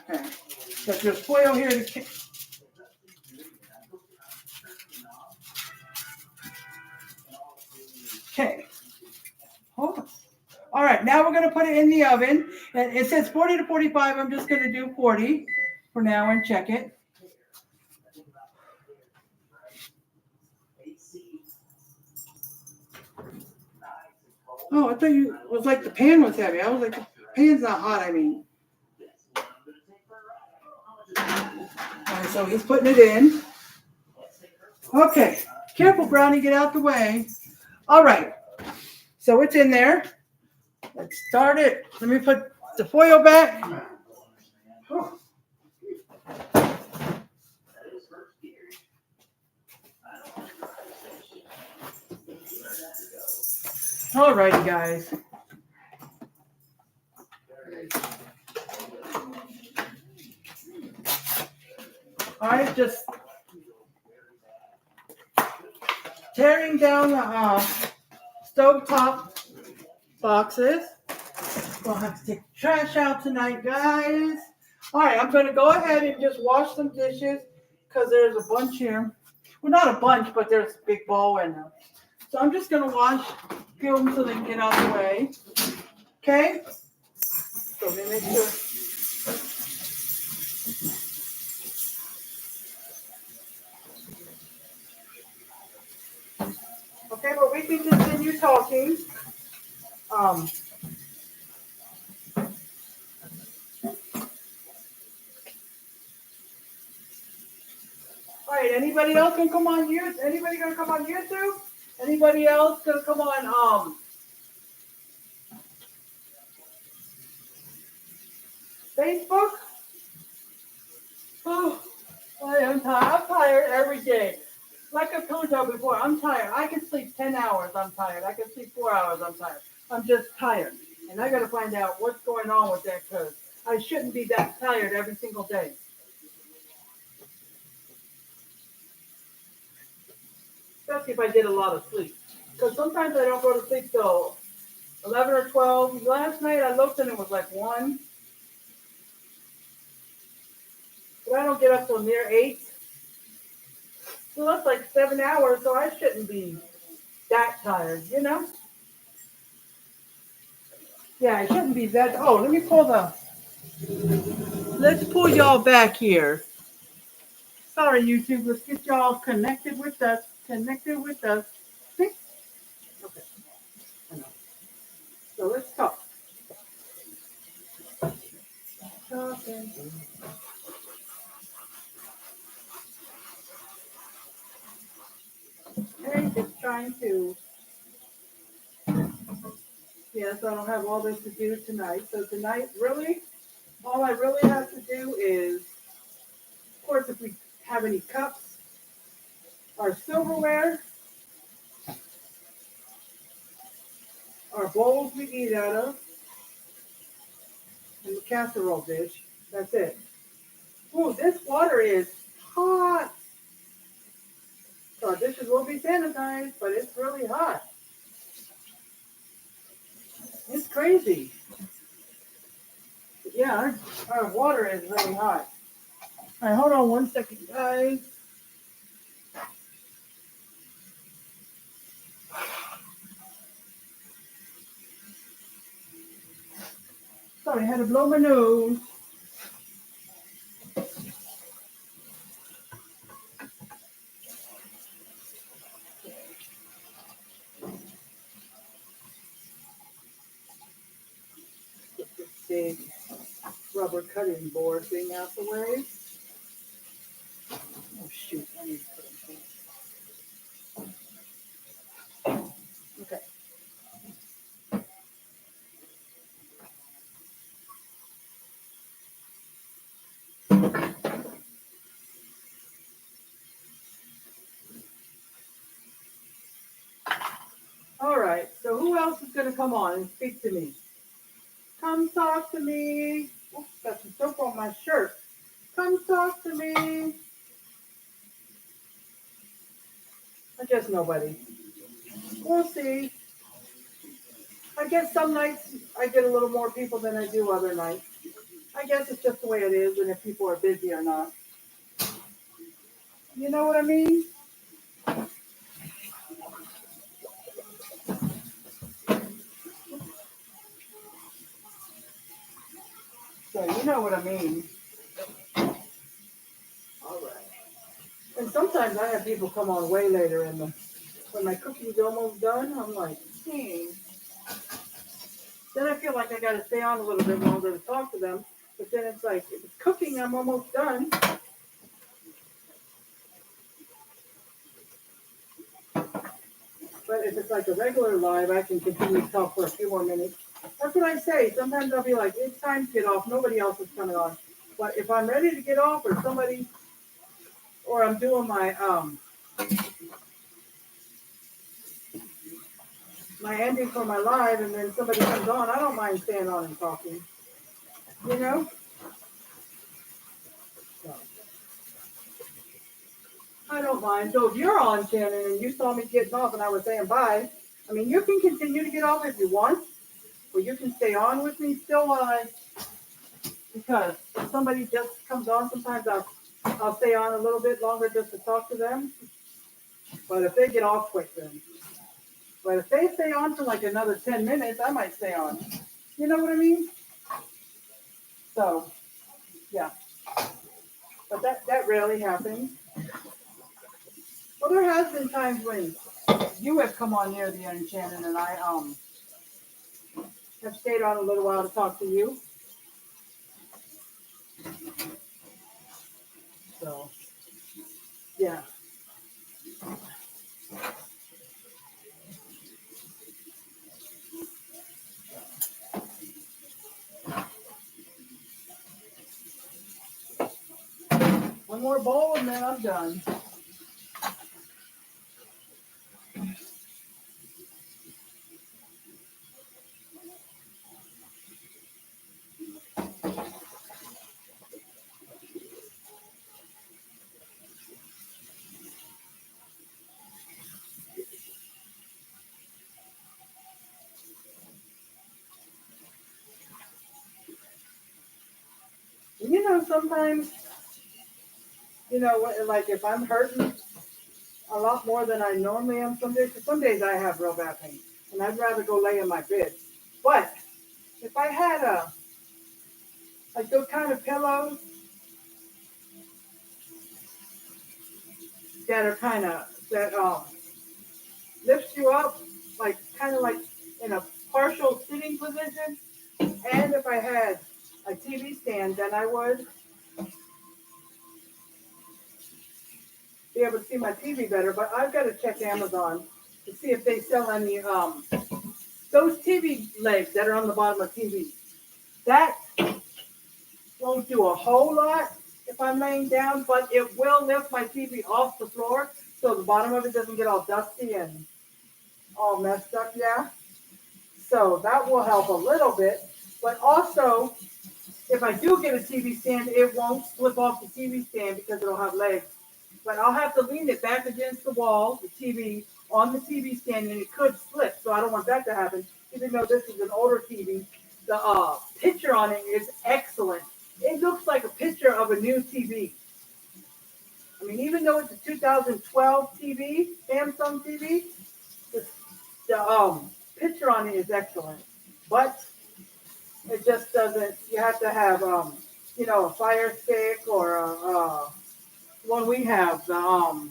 Okay, but there's foil here to. Okay. Hold on. All right, now we're going to put it in the oven. And it says 40 to 45. I'm just going to do 40 for now and check it. Oh, I thought it was like the pan was heavy. I was like, the pan's not hot, I mean. All right, so he's putting it in. Okay, careful, Brownie, get out the way. All right, so it's in there. Let's start it. Let me put the foil back. Oh. All righty, guys. All right, just tearing down the stovetop boxes. We'll have to take the trash out tonight, guys. All right, I'm going to go ahead and just wash some dishes because there's a bunch here. Well, not a bunch, but there's a big bowl in there. So I'm just going to wash them so they can get out of the way. Okay? So let me make sure. Okay, but we can continue talking. All right, anybody else gonna come on YouTube? Anybody gonna come on YouTube? Anybody else gonna come on Facebook? Oh, I'm tired every day. Like I've told y'all before, I'm tired. I can sleep 10 hours, I'm tired. I can sleep 4 hours, I'm tired. I'm just tired. And I got to find out what's going on with that because I shouldn't be that tired every single day. Especially if I get a lot of sleep. Because sometimes I don't go to sleep till 11 or 12. Last night I looked and it was like 1. But I don't get up till near 8. So that's like 7 hours, so I shouldn't be that tired, you know? Yeah, I shouldn't be that. Oh, let me pull the. Let's pull y'all back here. Sorry, YouTube. Let's get y'all connected with us. Connected with us. Okay. So let's talk. Talking. Hey, just trying to. Yes, I don't have all this to do tonight. So tonight, really, all I really have to do is, of course, if we have any cups or silverware or bowls we eat out of, and the casserole dish. That's it. Ooh, this water is hot. So our dishes will be sanitized, but it's really hot. It's crazy. But yeah, our water is really hot. All right, hold on 1 second, guys. Sorry, I had to blow my nose. Get this big rubber cutting board thing out the way. Oh shoot, I need to put it in. Okay. All right. So who else is gonna come on and speak to me? Come talk to me. Oops, got some soap on my shirt. Come talk to me. I guess nobody. We'll see. I guess some nights I get a little more people than I do other nights. I guess it's just the way it is, and if people are busy or not. You know what I mean? So you know what I mean. All right. And sometimes I have people come on way later in the when my cooking's almost done. I'm like, Then I feel like I got to stay on a little bit longer to talk to them. But then it's like, if it's cooking, I'm almost done. But if it's like a regular live, I can continue to talk for a few more minutes. That's what I say. Sometimes I'll be like, it's time to get off. Nobody else is coming on. But if I'm ready to get off or somebody, or I'm doing my ending for my live and then somebody comes on, I don't mind staying on and talking. You know? So, I don't mind. So if you're on, Shannon, and you saw me getting off and I was saying bye, I mean, you can continue to get off if you want, or you can stay on with me still while because if somebody just comes on, sometimes I'll stay on a little bit longer just to talk to them. But if they get off quick, then. But if they stay on for like another 10 minutes, I might stay on. You know what I mean? So, yeah. But that rarely happens. Well, there has been times when you have come on near the end, Shannon, and I have stayed on a little while to talk to you. So, yeah. One more bowl and then I'm done. sometimes, like if I'm hurting a lot more than I normally am some days, 'cause some days I have real bad pain, and I'd rather go lay in my bed. But if I had like those kind of pillows that are that lifts you up, like kind of like in a partial sitting position, and if I had a TV stand, then I would be able to see my TV better. But I've got to check Amazon to see if they sell any those TV legs that are on the bottom of TV. That won't do a whole lot if I'm laying down, but it will lift my TV off the floor so the bottom of it doesn't get all dusty and all messed up. Yeah. So that will help a little bit. But also, if I do get a TV stand, it won't slip off the TV stand because it'll have legs. But I'll have to lean it back against the wall, the TV, on the TV stand, and it could slip. So I don't want that to happen. Even though this is an older TV, the picture on it is excellent. It looks like a picture of a new TV. I mean, even though it's a 2012 TV, Samsung TV, the picture on it is excellent. But it just doesn't, you have to have, a Fire Stick or one we have, I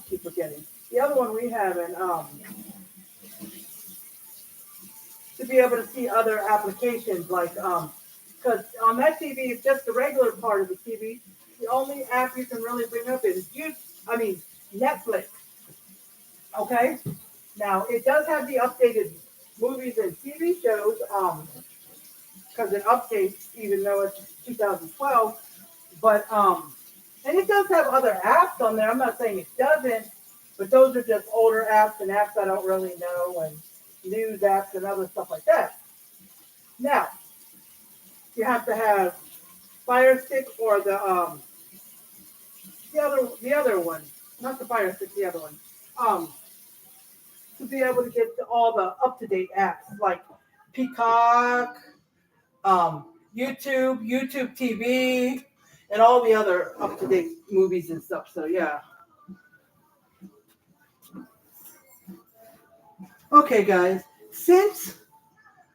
keep forgetting. The other one we have, and to be able to see other applications, like, because on that TV, it's just the regular part of the TV. The only app you can really bring up is Netflix. Okay? Now, it does have the updated movies and TV shows, because it updates even though it's 2012. But and it does have other apps on there. I'm not saying it doesn't, but those are just older apps and apps I don't really know, and news apps and other stuff like that. Now, you have to have Fire Stick or the other one, not the Fire Stick, the other one, to be able to get to all the up-to-date apps like Peacock, YouTube TV, and all the other up-to-date movies and stuff. So yeah. Okay, guys. Since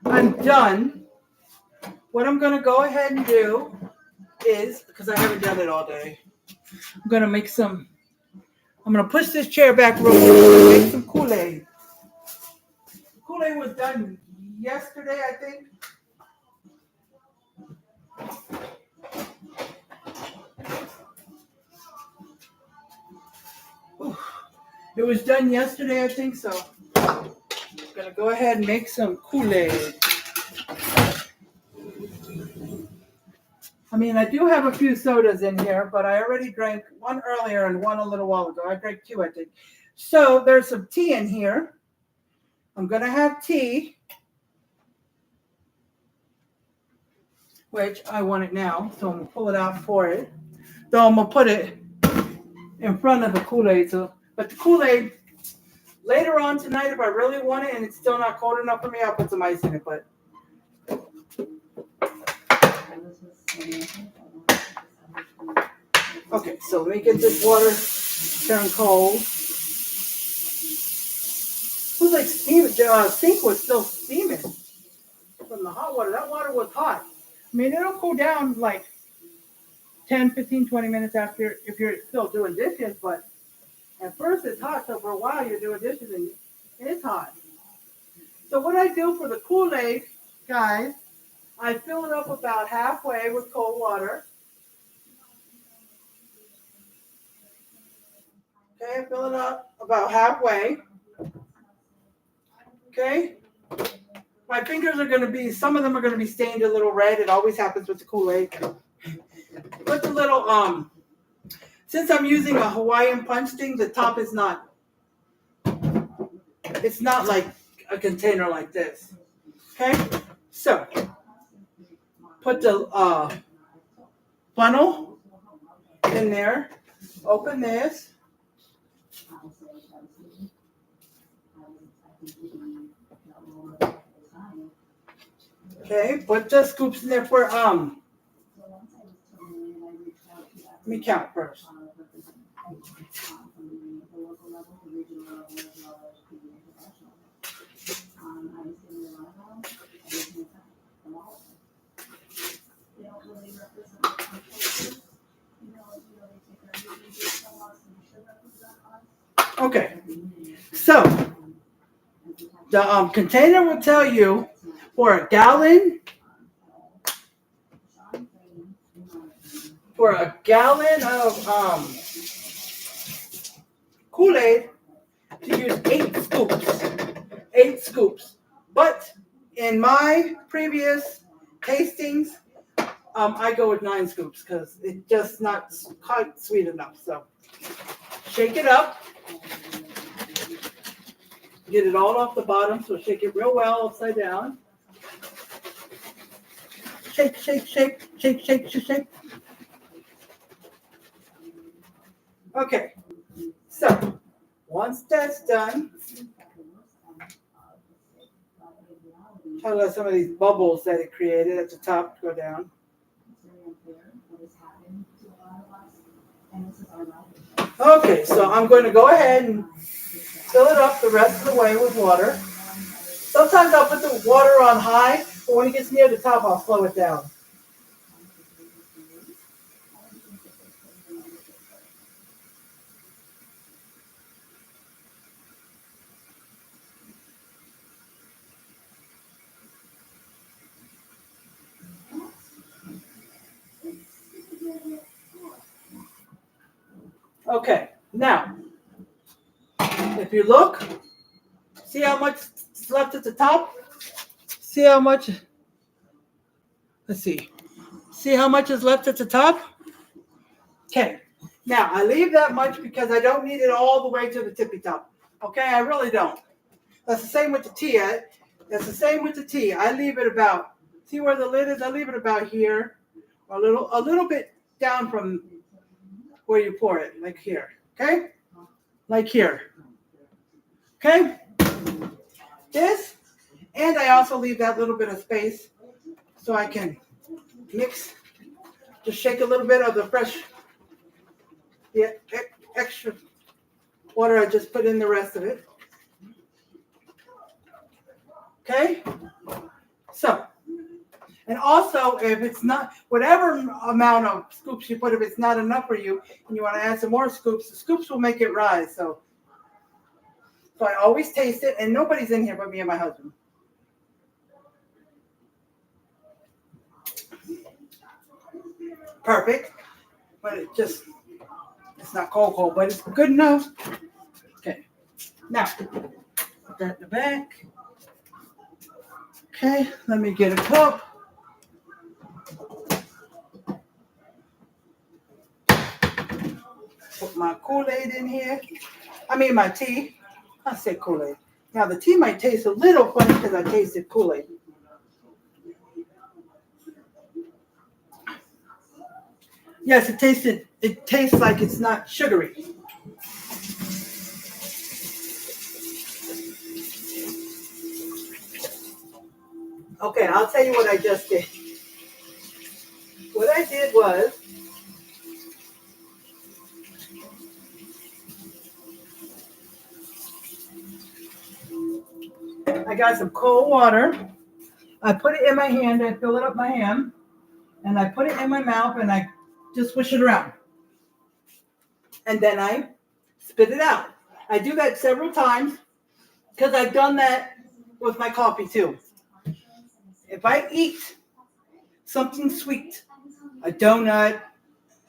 I'm done, what I'm going to go ahead and do is, because I haven't done it all day, I'm going to push this chair back real quick and make some Kool-Aid. Kool-Aid was done yesterday, I think. It was done yesterday, I think, so I'm going to go ahead and make some Kool-Aid. I mean, I do have a few sodas in here, but I already drank one earlier and one a little while ago. I drank two, I think. So there's some tea in here. I'm going to have tea, which I want it now, so I'm going to pull it out for it. Though I'm going to put it in front of the Kool-Aid. But the Kool-Aid, later on tonight, if I really want it and it's still not cold enough for me, I'll put some ice in it. But okay, so let me get this water turn cold. It was like steaming. The sink was still steaming from the hot water. That water was hot. I mean, it'll cool down like 10, 15, 20 minutes after if you're still doing dishes, but at first it's hot, so for a while you're doing dishes and it's hot. So what I do for the Kool-Aid, guys, I fill it up about halfway with cold water. Okay, I fill it up about halfway. Okay. My fingers are going to be, some of them are going to be stained a little red. It always happens with the Kool-Aid. Put the little, since I'm using a Hawaiian punch thing, the top is not, it's not like a container like this. Okay. So, put the funnel in there. Open this. Okay, put the scoops in there for let me count first. Okay, so the container will tell you for a gallon of Kool-Aid to use 8 scoops. 8 scoops. But in my previous tastings, I go with 9 scoops because it's just not quite sweet enough. So shake it up. Get it all off the bottom. So shake it real well upside down. Shake, shake, shake, shake, shake, shake, shake. Okay. So once that's done, try to let some of these bubbles that it created at the top go down. Okay, so I'm going to go ahead and fill it up the rest of the way with water. Sometimes I'll put the water on high, but when it gets near the top, I'll slow it down. Okay, now, if you look, see how much is left at the top? See how much, let's see. See how much is left at the top? Okay, now I leave that much because I don't need it all the way to the tippy top. Okay, I really don't. That's the same with the tea. That's the same with the tea. I leave it about, see where the lid is? I leave it about here, or a little bit down from where you pour it, like here. Okay? Like here. Okay? This, and I also leave that little bit of space so I can mix, just shake a little bit of the fresh, the extra water I just put in the rest of it. Okay? So, and also if it's not, whatever amount of scoops you put, if it's not enough for you and you want to add some more scoops, the scoops will make it rise. So I always taste it, and nobody's in here but me and my husband. Perfect. But it's not cold, but it's good enough. Okay. Now, put that in the back. Okay, let me get a cup. Put my Kool-Aid in here. I mean my tea. I said Kool-Aid. Now the tea might taste a little funny because I tasted Kool-Aid. Yes, it tastes like it's not sugary. Okay, I'll tell you what I just did. What I did was, I got some cold water. I put it in my hand, I fill it up my hand, and I put it in my mouth, and I just swish it around. And then I spit it out. I do that several times because I've done that with my coffee too. If I eat something sweet, a donut,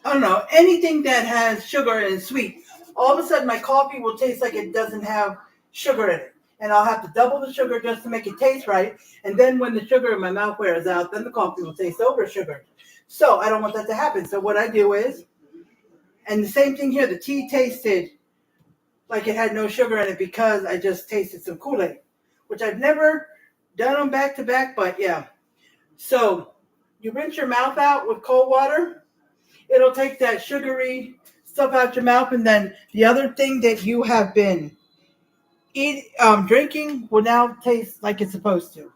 I don't know, anything that has sugar and sweet, all of a sudden my coffee will taste like it doesn't have sugar in it. And I'll have to double the sugar just to make it taste right. And then when the sugar in my mouth wears out, then the coffee will taste over sugar. So I don't want that to happen. So what I do is, and the same thing here, the tea tasted like it had no sugar in it because I just tasted some Kool-Aid, which I've never done them back to back, but yeah. So you rinse your mouth out with cold water. It'll take that sugary stuff out your mouth, and then the other thing that you have been drinking will now taste like it's supposed to.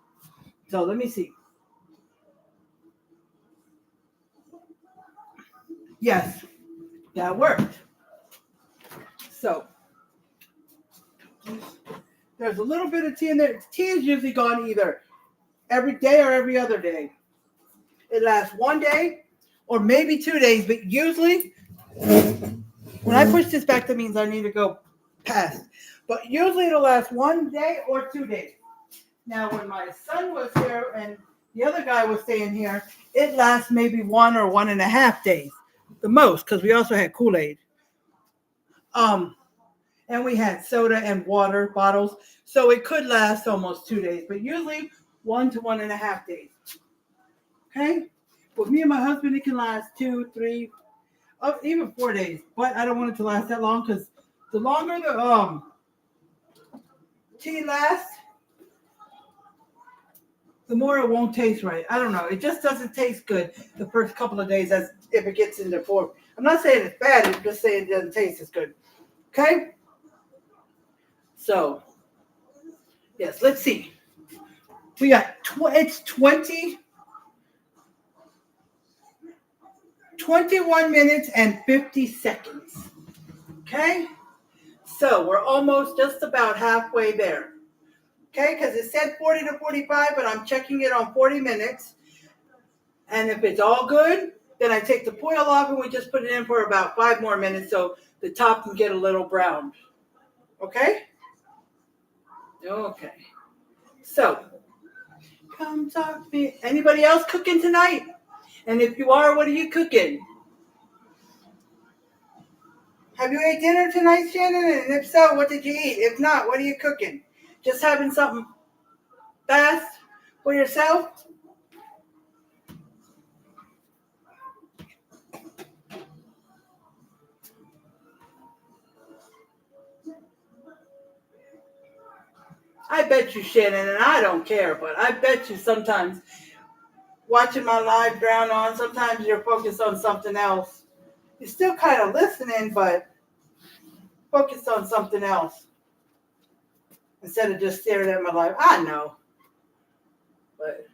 So let me see. Yes, that worked. So there's a little bit of tea in there. Tea is usually gone either every day or every other day. It lasts 1 day or maybe 2 days, but usually when I push this back, that means I need to go past. But usually it'll last 1 day or 2 days. Now, when my son was here and the other guy was staying here, it lasts maybe 1 or 1.5 days, the most, because we also had Kool-Aid. And we had soda and water bottles, so it could last almost 2 days, but usually 1 to 1.5 days. Okay, with me and my husband, it can last 2, 3, even 4 days. But I don't want it to last that long because the longer the tea lasts, the more it won't taste right. I don't know. It just doesn't taste good the first couple of days as if it gets into form. I'm not saying it's bad. I'm just saying it doesn't taste as good. Okay. So, yes, let's see. We got, it's 21 minutes and 50 seconds. Okay. So we're almost just about halfway there. Okay, because it said 40 to 45, but I'm checking it on 40 minutes. And if it's all good, then I take the foil off and we just put it in for about 5 more minutes so the top can get a little brown. Okay? Okay. So, come talk to me. Anybody else cooking tonight? And if you are, what are you cooking? Have you ate dinner tonight, Shannon? And if so, what did you eat? If not, what are you cooking? Just having something fast for yourself? I bet you, Shannon, and I don't care, but I bet you sometimes watching my live drown on, sometimes you're focused on something else. You're still kind of listening, but focused on something else instead of just staring at my live. I know, but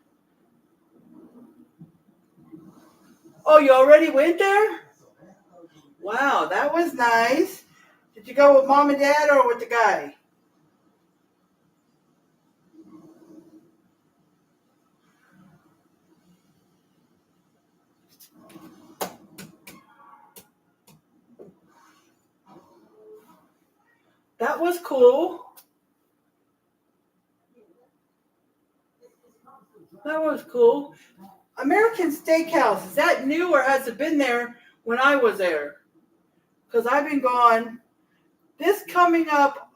oh, you already went there? Wow, that was nice. Did you go with mom and dad or with the guy? That was cool. That was cool. American Steakhouse, is that new or has it been there when I was there? Because I've been gone. This coming up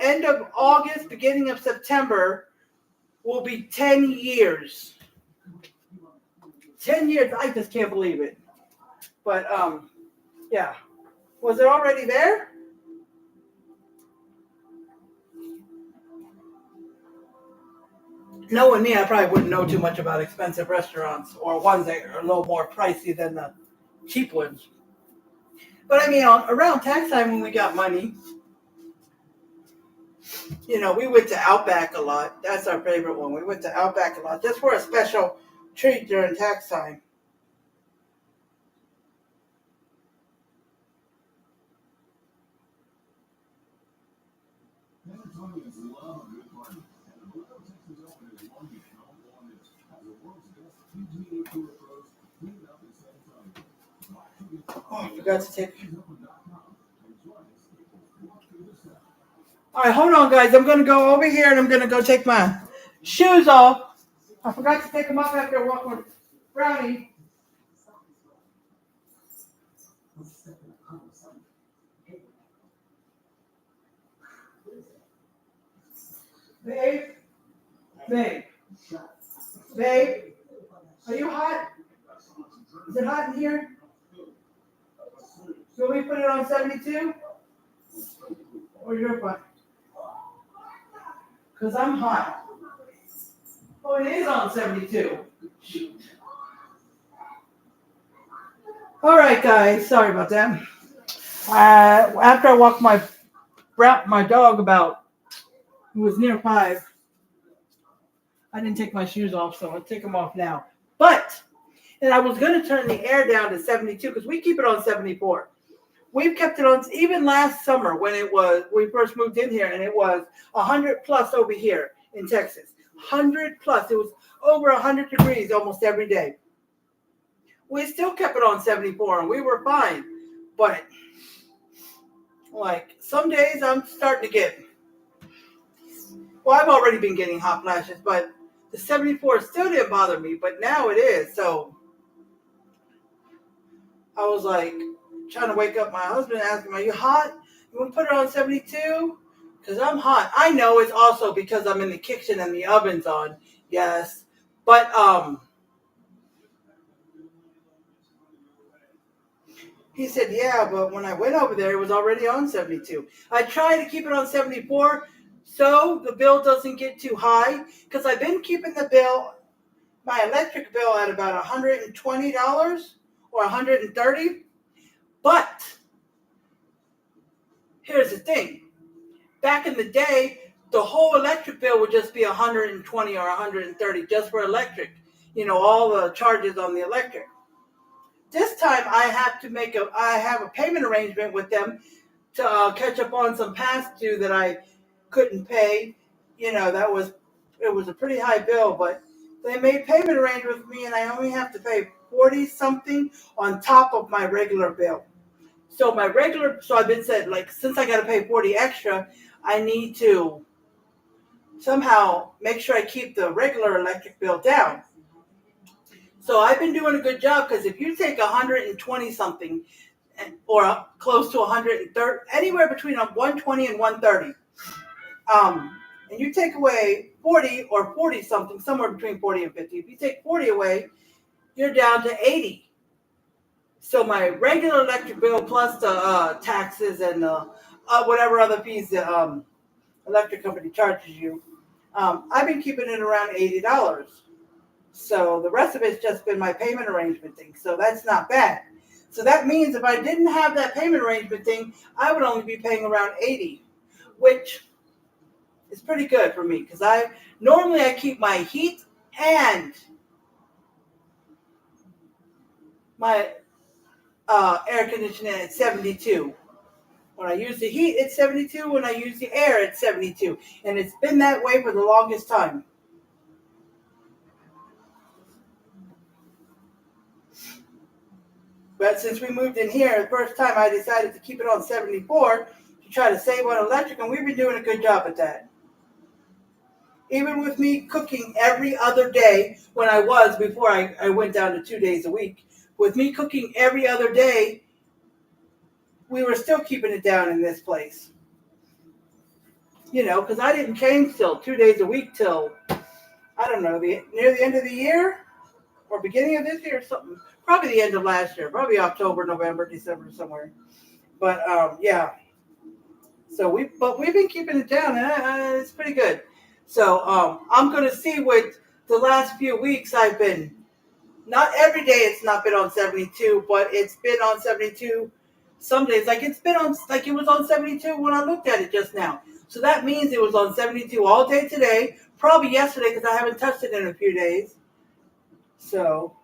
end of August, beginning of September, will be 10 years. 10 years. I just can't believe it. But, yeah. Was it already there? Knowing me, I probably wouldn't know too much about expensive restaurants or ones that are a little more pricey than the cheap ones. But I mean, around tax time when we got money, we went to Outback a lot. That's our favorite one. We went to Outback a lot just for a special treat during tax time. Oh, I forgot to take. All right, hold on, guys. I'm going to go over here and I'm going to go take my shoes off. I forgot to take them off after walking with Brownie. Babe, babe, babe, are you hot? Is it hot in here? So we put it on 72? Or you're fine? Because I'm hot. Oh, it is on 72. Shoot. All right, guys. Sorry about that. After I walked my dog about, it was near 5. I didn't take my shoes off, so I'll take them off now. But And I was going to turn the air down to 72 because we keep it on 74. We've kept it on even last summer when we first moved in here, and it was 100 plus over here in Texas. 100 plus. It was over 100 degrees almost every day. We still kept it on 74 and we were fine. But like some days I'm starting to get, well, I've already been getting hot flashes, but the 74 still didn't bother me, but now it is. So I was like trying to wake up my husband and ask him, are you hot? You want to put it on 72? Because I'm hot. I know it's also because I'm in the kitchen and the oven's on. Yes. But he said, yeah, but when I went over there, it was already on 72. I try to keep it on 74 so the bill doesn't get too high, because I've been keeping my electric bill at about $120 or $130. But here's the thing. Back in the day, the whole electric bill would just be $120 or $130 just for electric. All the charges on the electric. This time I have a payment arrangement with them to catch up on some past due that I couldn't pay. It was a pretty high bill, but they made payment arrangement with me and I only have to pay 40 something on top of my regular bill. So I've been said, like, since I got to pay 40 extra, I need to somehow make sure I keep the regular electric bill down. So I've been doing a good job, because if you take 120 something or close to 130, anywhere between 120 and 130, and you take away 40 or 40 something, somewhere between 40 and 50, if you take 40 away, you're down to 80. So my regular electric bill plus the taxes and whatever other fees the electric company charges you, I've been keeping it around $80. So the rest of it's just been my payment arrangement thing. So that's not bad. So that means if I didn't have that payment arrangement thing, I would only be paying around $80, which is pretty good for me, because I keep my heat and my air conditioning at 72. When I use the heat, it's 72. When I use the air, it's 72. And it's been that way for the longest time. But since we moved in here, the first time I decided to keep it on 74 to try to save on electric, and we've been doing a good job at that. Even with me cooking every other day before I went down to 2 days a week, with me cooking every other day, we were still keeping it down in this place. Because I didn't change till 2 days a week till, I don't know, near the end of the year or beginning of this year or something. Probably the end of last year, probably October, November, December, somewhere. But yeah. So we've been keeping it down, and it's pretty good. So I'm going to see with the last few weeks I've been, not every day it's not been on 72, but it's been on 72 some days. Like it was on 72 when I looked at it just now. So that means it was on 72 all day today, probably yesterday because I haven't touched it in a few days. So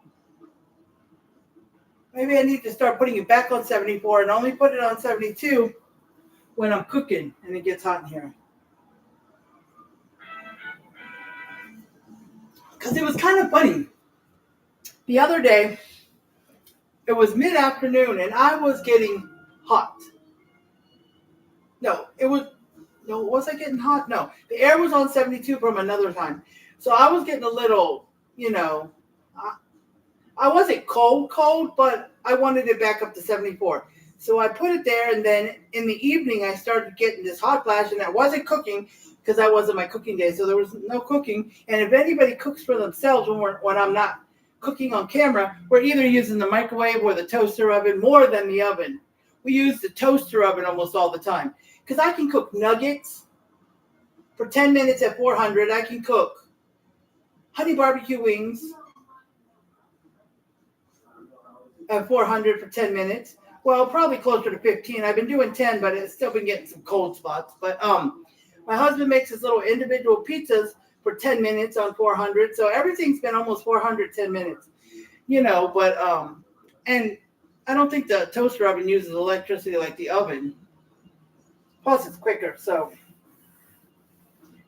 maybe I need to start putting it back on 74 and only put it on 72 when I'm cooking and it gets hot in here. Because it was kind of funny. The other day, it was mid-afternoon and I was getting hot. Was I getting hot? No. The air was on 72 from another time. So I was getting a little, I wasn't cold, but I wanted it back up to 74. So I put it there, and then in the evening I started getting this hot flash, and I wasn't cooking because that wasn't my cooking day, so there was no cooking. And if anybody cooks for themselves when I'm not cooking on camera, we're either using the microwave or the toaster oven more than the oven. We use the toaster oven almost all the time because I can cook nuggets for 10 minutes at 400. I can cook honey barbecue wings at 400 for 10 minutes. Well, probably closer to 15. I've been doing 10, but it's still been getting some cold spots. But my husband makes his little individual pizzas for 10 minutes on 400. So everything's been almost 400, 10 minutes. But and I don't think the toaster oven uses electricity like the oven. Plus, it's quicker. So,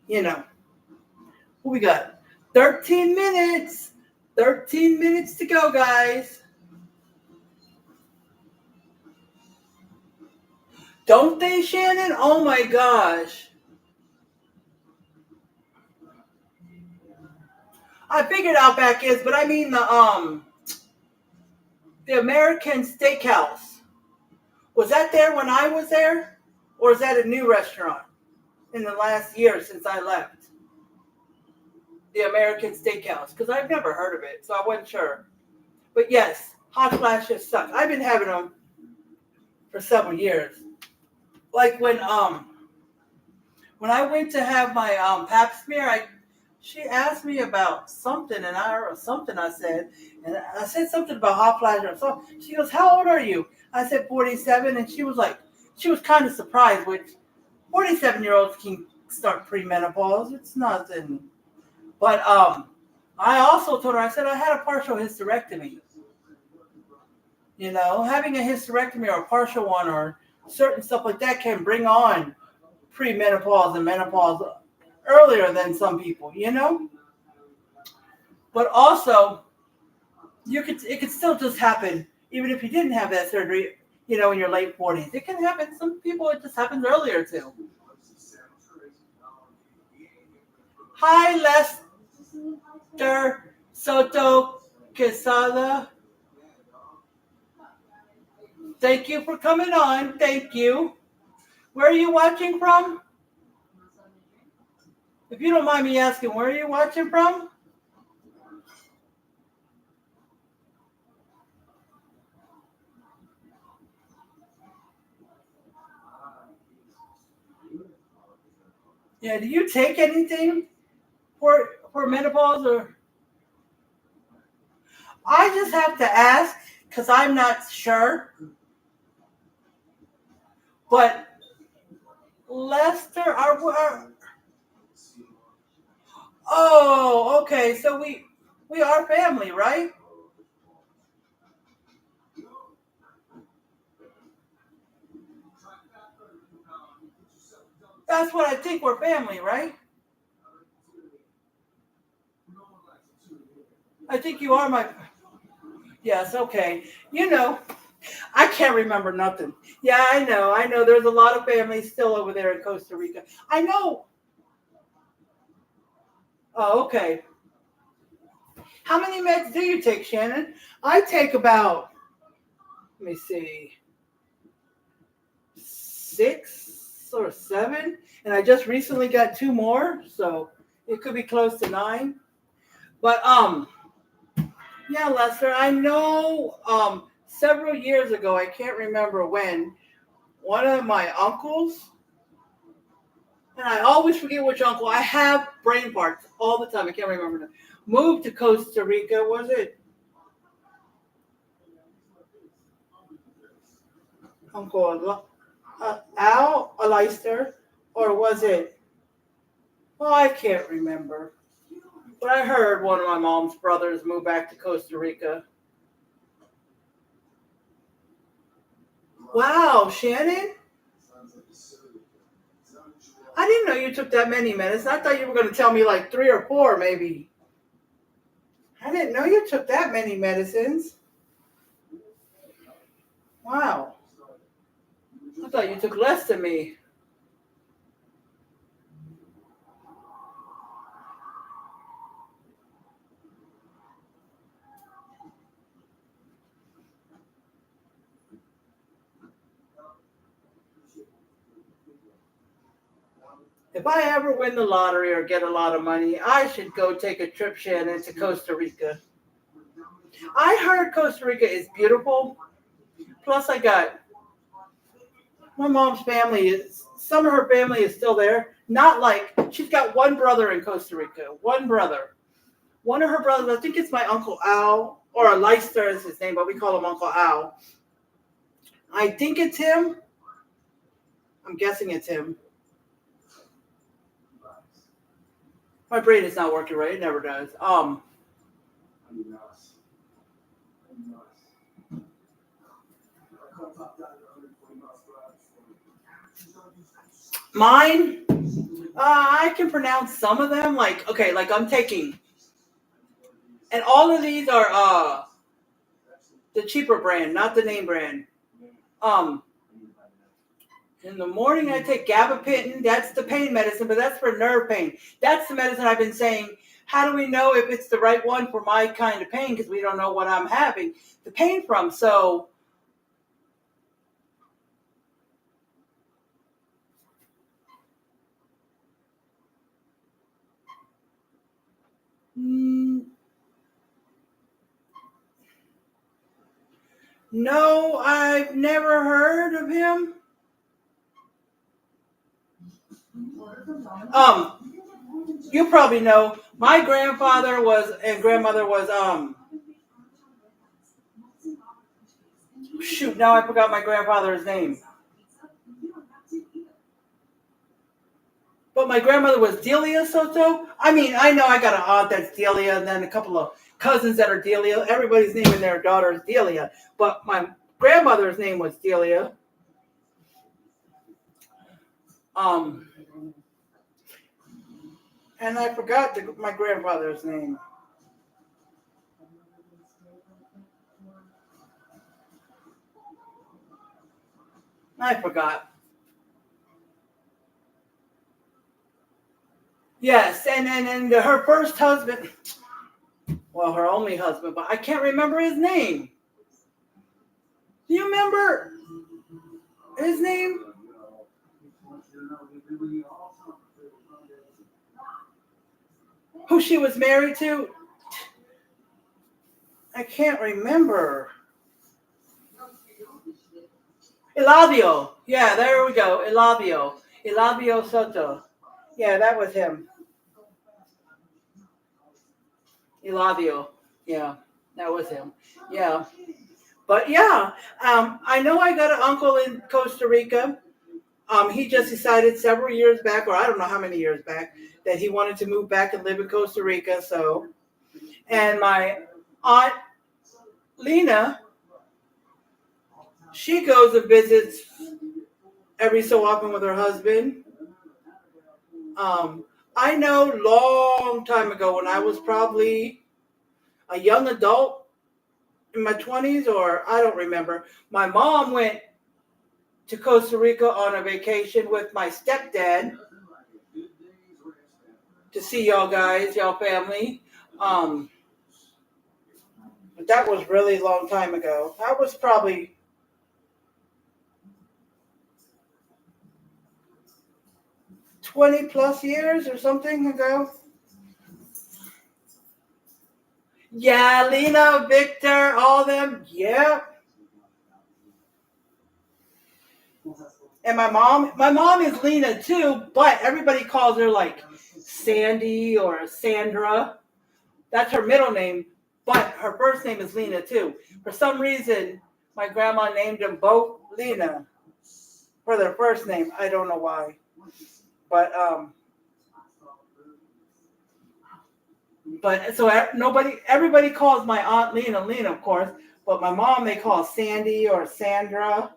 you know, what we got? 13 minutes. 13 minutes to go, guys. Don't they, Shannon? Oh my gosh. I figured Outback is, but I mean the American Steakhouse. Was that there when I was there? Or is that a new restaurant in the last year since I left? The American Steakhouse. Because I've never heard of it, so I wasn't sure. But yes, hot flashes suck. I've been having them for several years. Like when I went to have my pap smear, she asked me about something, and I said, and I said something about hot flash or something. She goes, "How old are you?" I said 47, and she was like, she was kind of surprised, which 47-year-olds can start premenopause. It's nothing. But I also told her, I said I had a partial hysterectomy. Having a hysterectomy or a partial one or certain stuff like that can bring on premenopause and menopause earlier than some people. But also, it could still just happen even if you didn't have that surgery, in your late 40s. It can happen. Some people, it just happens earlier too. Hi, Lester Soto Quesada. Thank you for coming on. Thank you. Where are you watching from? If you don't mind me asking, where are you watching from? Yeah, do you take anything for menopause or? I just have to ask because I'm not sure. But Lester, oh, okay. So we are family, right? That's what I think. We're family, right? I think you are my. Yes, okay. You know, I can't remember nothing. Yeah, I know. I know. There's a lot of families still over there in Costa Rica. I know. Oh, okay. How many meds do you take, Shannon? I take about, let me see, 6 or 7, and I just recently got 2 more, so it could be close to 9. But yeah, Lester, I know several years ago, I can't remember when, one of my uncles, and I always forget which uncle. I have brain farts all the time. I can't remember them. Moved to Costa Rica. Was it Uncle Al Leicester, or was it? Well, I can't remember. But I heard one of my mom's brothers moved back to Costa Rica. Wow, Shannon. I didn't know you took that many medicines. I thought you were going to tell me like 3 or 4, maybe. I didn't know you took that many medicines. Wow. I thought you took less than me. If I ever win the lottery or get a lot of money, I should go take a trip, Shannon, to Costa Rica. I heard Costa Rica is beautiful. Plus, I got my mom's family is some of her family is still there. Not like she's got one brother in Costa Rica. One brother. One of her brothers, I think it's my Uncle Al, or Leicester is his name, but we call him Uncle Al. I think it's him. I'm guessing it's him. My brain is not working right. It never does. Mine, I can pronounce some of them. Like, okay, like I'm taking, and all of these are the cheaper brand, not the name brand. Um, in the morning I take gabapentin. That's the pain medicine, but that's for nerve pain. That's the medicine I've been saying. How do we know if it's the right one for my kind of pain? Because we don't know what I'm having the pain from. So, no, I've never heard of him. You probably know. My grandfather was and grandmother was shoot, now I forgot my grandfather's name. But my grandmother was Delia Soto. I mean, I know I got an aunt that's Delia, and then a couple of cousins that are Delia. Everybody's naming their daughter is Delia. But my grandmother's name was Delia. Um, and I forgot my grandfather's name. I forgot. Yes, and her first husband, well, her only husband, but I can't remember his name. Do you remember his name? Who she was married to? I can't remember. Elavio. Yeah, there we go. Elavio. Elavio Soto. Yeah, that was him. Elavio. Yeah, that was him. Yeah. But yeah, I know I got an uncle in Costa Rica. He just decided several years back, or I don't know how many years back, that he wanted to move back and live in Costa Rica. So, and my aunt Lena, she goes and visits every so often with her husband. I know long time ago when I was probably a young adult in my 20s, or I don't remember, my mom went to Costa Rica on a vacation with my stepdad to see y'all guys, y'all family. But that was really a long time ago. That was probably 20 plus years or something ago. Yeah, Lena, Victor, all them. Yeah. And my mom is Lena too, but everybody calls her like Sandy or Sandra. That's her middle name, but her first name is Lena too. For some reason, my grandma named them both Lena for their first name. I don't know why, but so everybody calls my aunt Lena, of course, but my mom they call Sandy or Sandra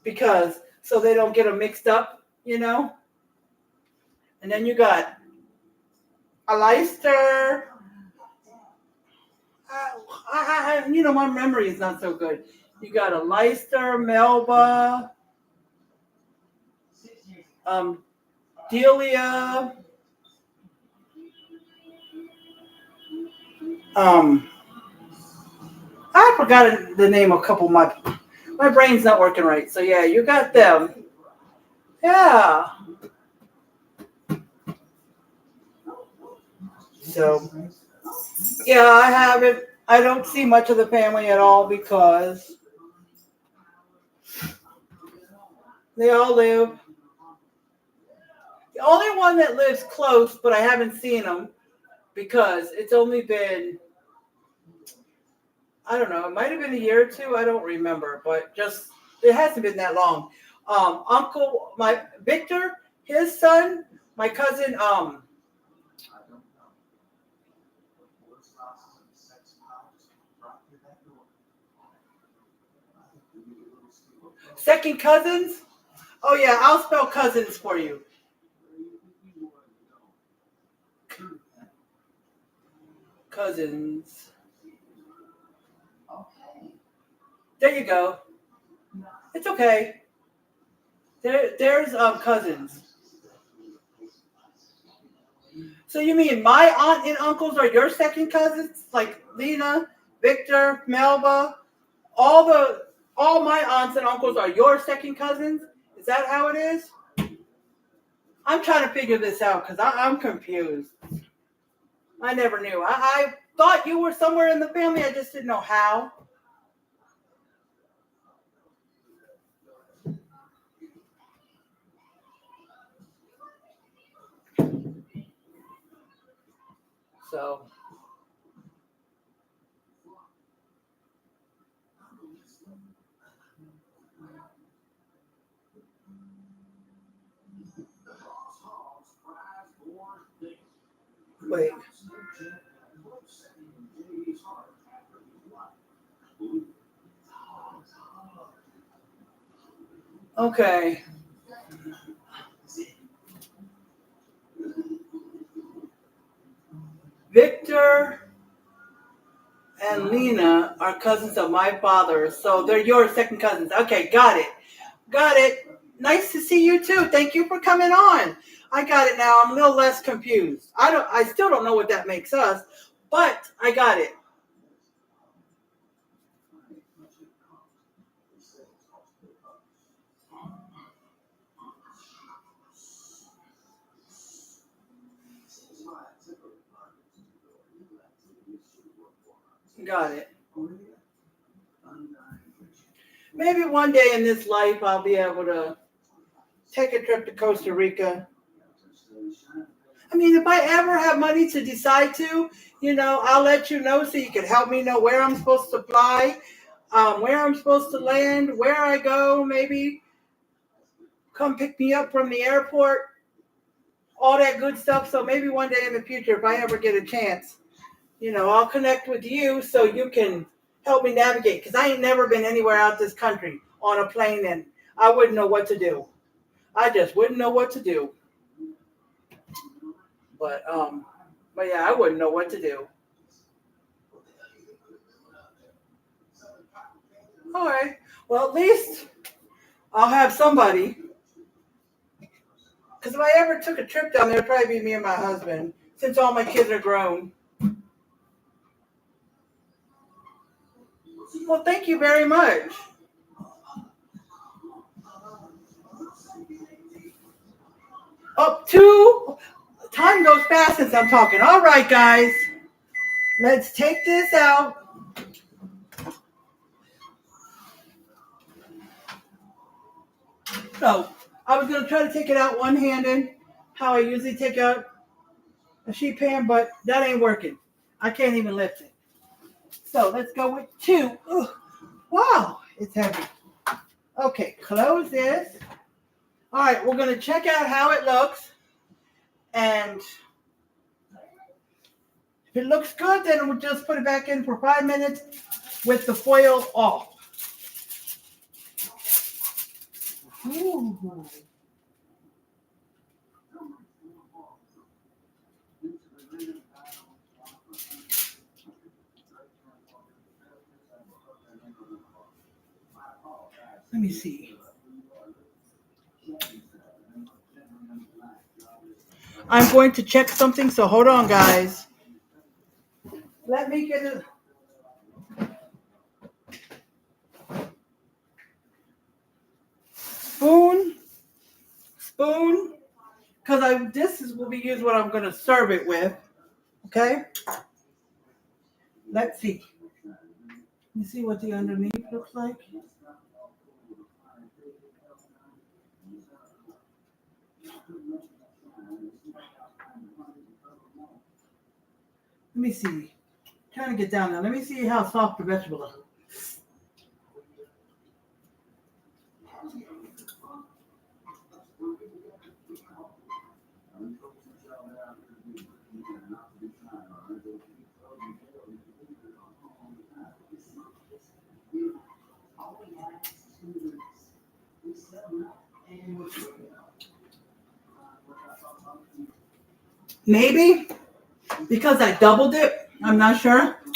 because so they don't get them mixed up, you know. And then you got a Leicester. My memory is not so good. You got a Leicester, Melba, Delia, I forgot the name of a couple of my brain's not working right. So yeah, you got them. Yeah. So yeah, I haven't. I don't see much of the family at all because they all live. The only one that lives close, but I haven't seen him because it's only been, I don't know, it might have been a year or two. I don't remember, but just it hasn't been that long. Uncle, my Victor, his son, my cousin, Second cousins? Oh yeah, I'll spell cousins for you. Cousins. There you go. It's okay. There's cousins. So you mean my aunt and uncles are your second cousins? Like Lena, Victor, Melba, all the all my aunts and uncles are your second cousins? Is that how it is? I'm trying to figure this out because I'm confused. I never knew. I thought you were somewhere in the family. I just didn't know how. So, wait. Okay. Victor and Lena are cousins of my father, so they're your second cousins. Okay, got it. Got it. Nice to see you too. Thank you for coming on. I got it now. I'm a little less confused. I still don't know what that makes us, but I got it. Got it. Maybe one day in this life I'll be able to take a trip to Costa Rica. I mean, if I ever have money to decide to, I'll let you know so you can help me know where I'm supposed to fly, where I'm supposed to land, where I go, maybe come pick me up from the airport, all that good stuff. So maybe one day in the future, if I ever get a chance, I'll connect with you so you can help me navigate. Because I ain't never been anywhere out this country on a plane and I wouldn't know what to do. I just wouldn't know what to do. But yeah, I wouldn't know what to do. All right. Well, at least I'll have somebody. Because if I ever took a trip down there, it'd probably be me and my husband, since all my kids are grown. Well, thank you very much. Up to time goes fast since I'm talking. All right, guys, let's take this out. So I was gonna try to take it out one-handed, how I usually take out a sheet pan, but that ain't working. I can't even lift it. So let's go with two. Ugh. Wow, it's heavy. Okay, close this. All right, we're gonna check out how it looks, and if it looks good, then we'll just put it back in for 5 minutes with the foil off. Ooh. Let me see. I'm going to check something, so hold on, guys. Let me get a spoon, because will be used what I'm going to serve it with. Okay. Let's see. Let me see what the underneath looks like. Let me see. Trying to get down there. Let me see how soft the vegetable is. Maybe because I doubled it. I'm not sure.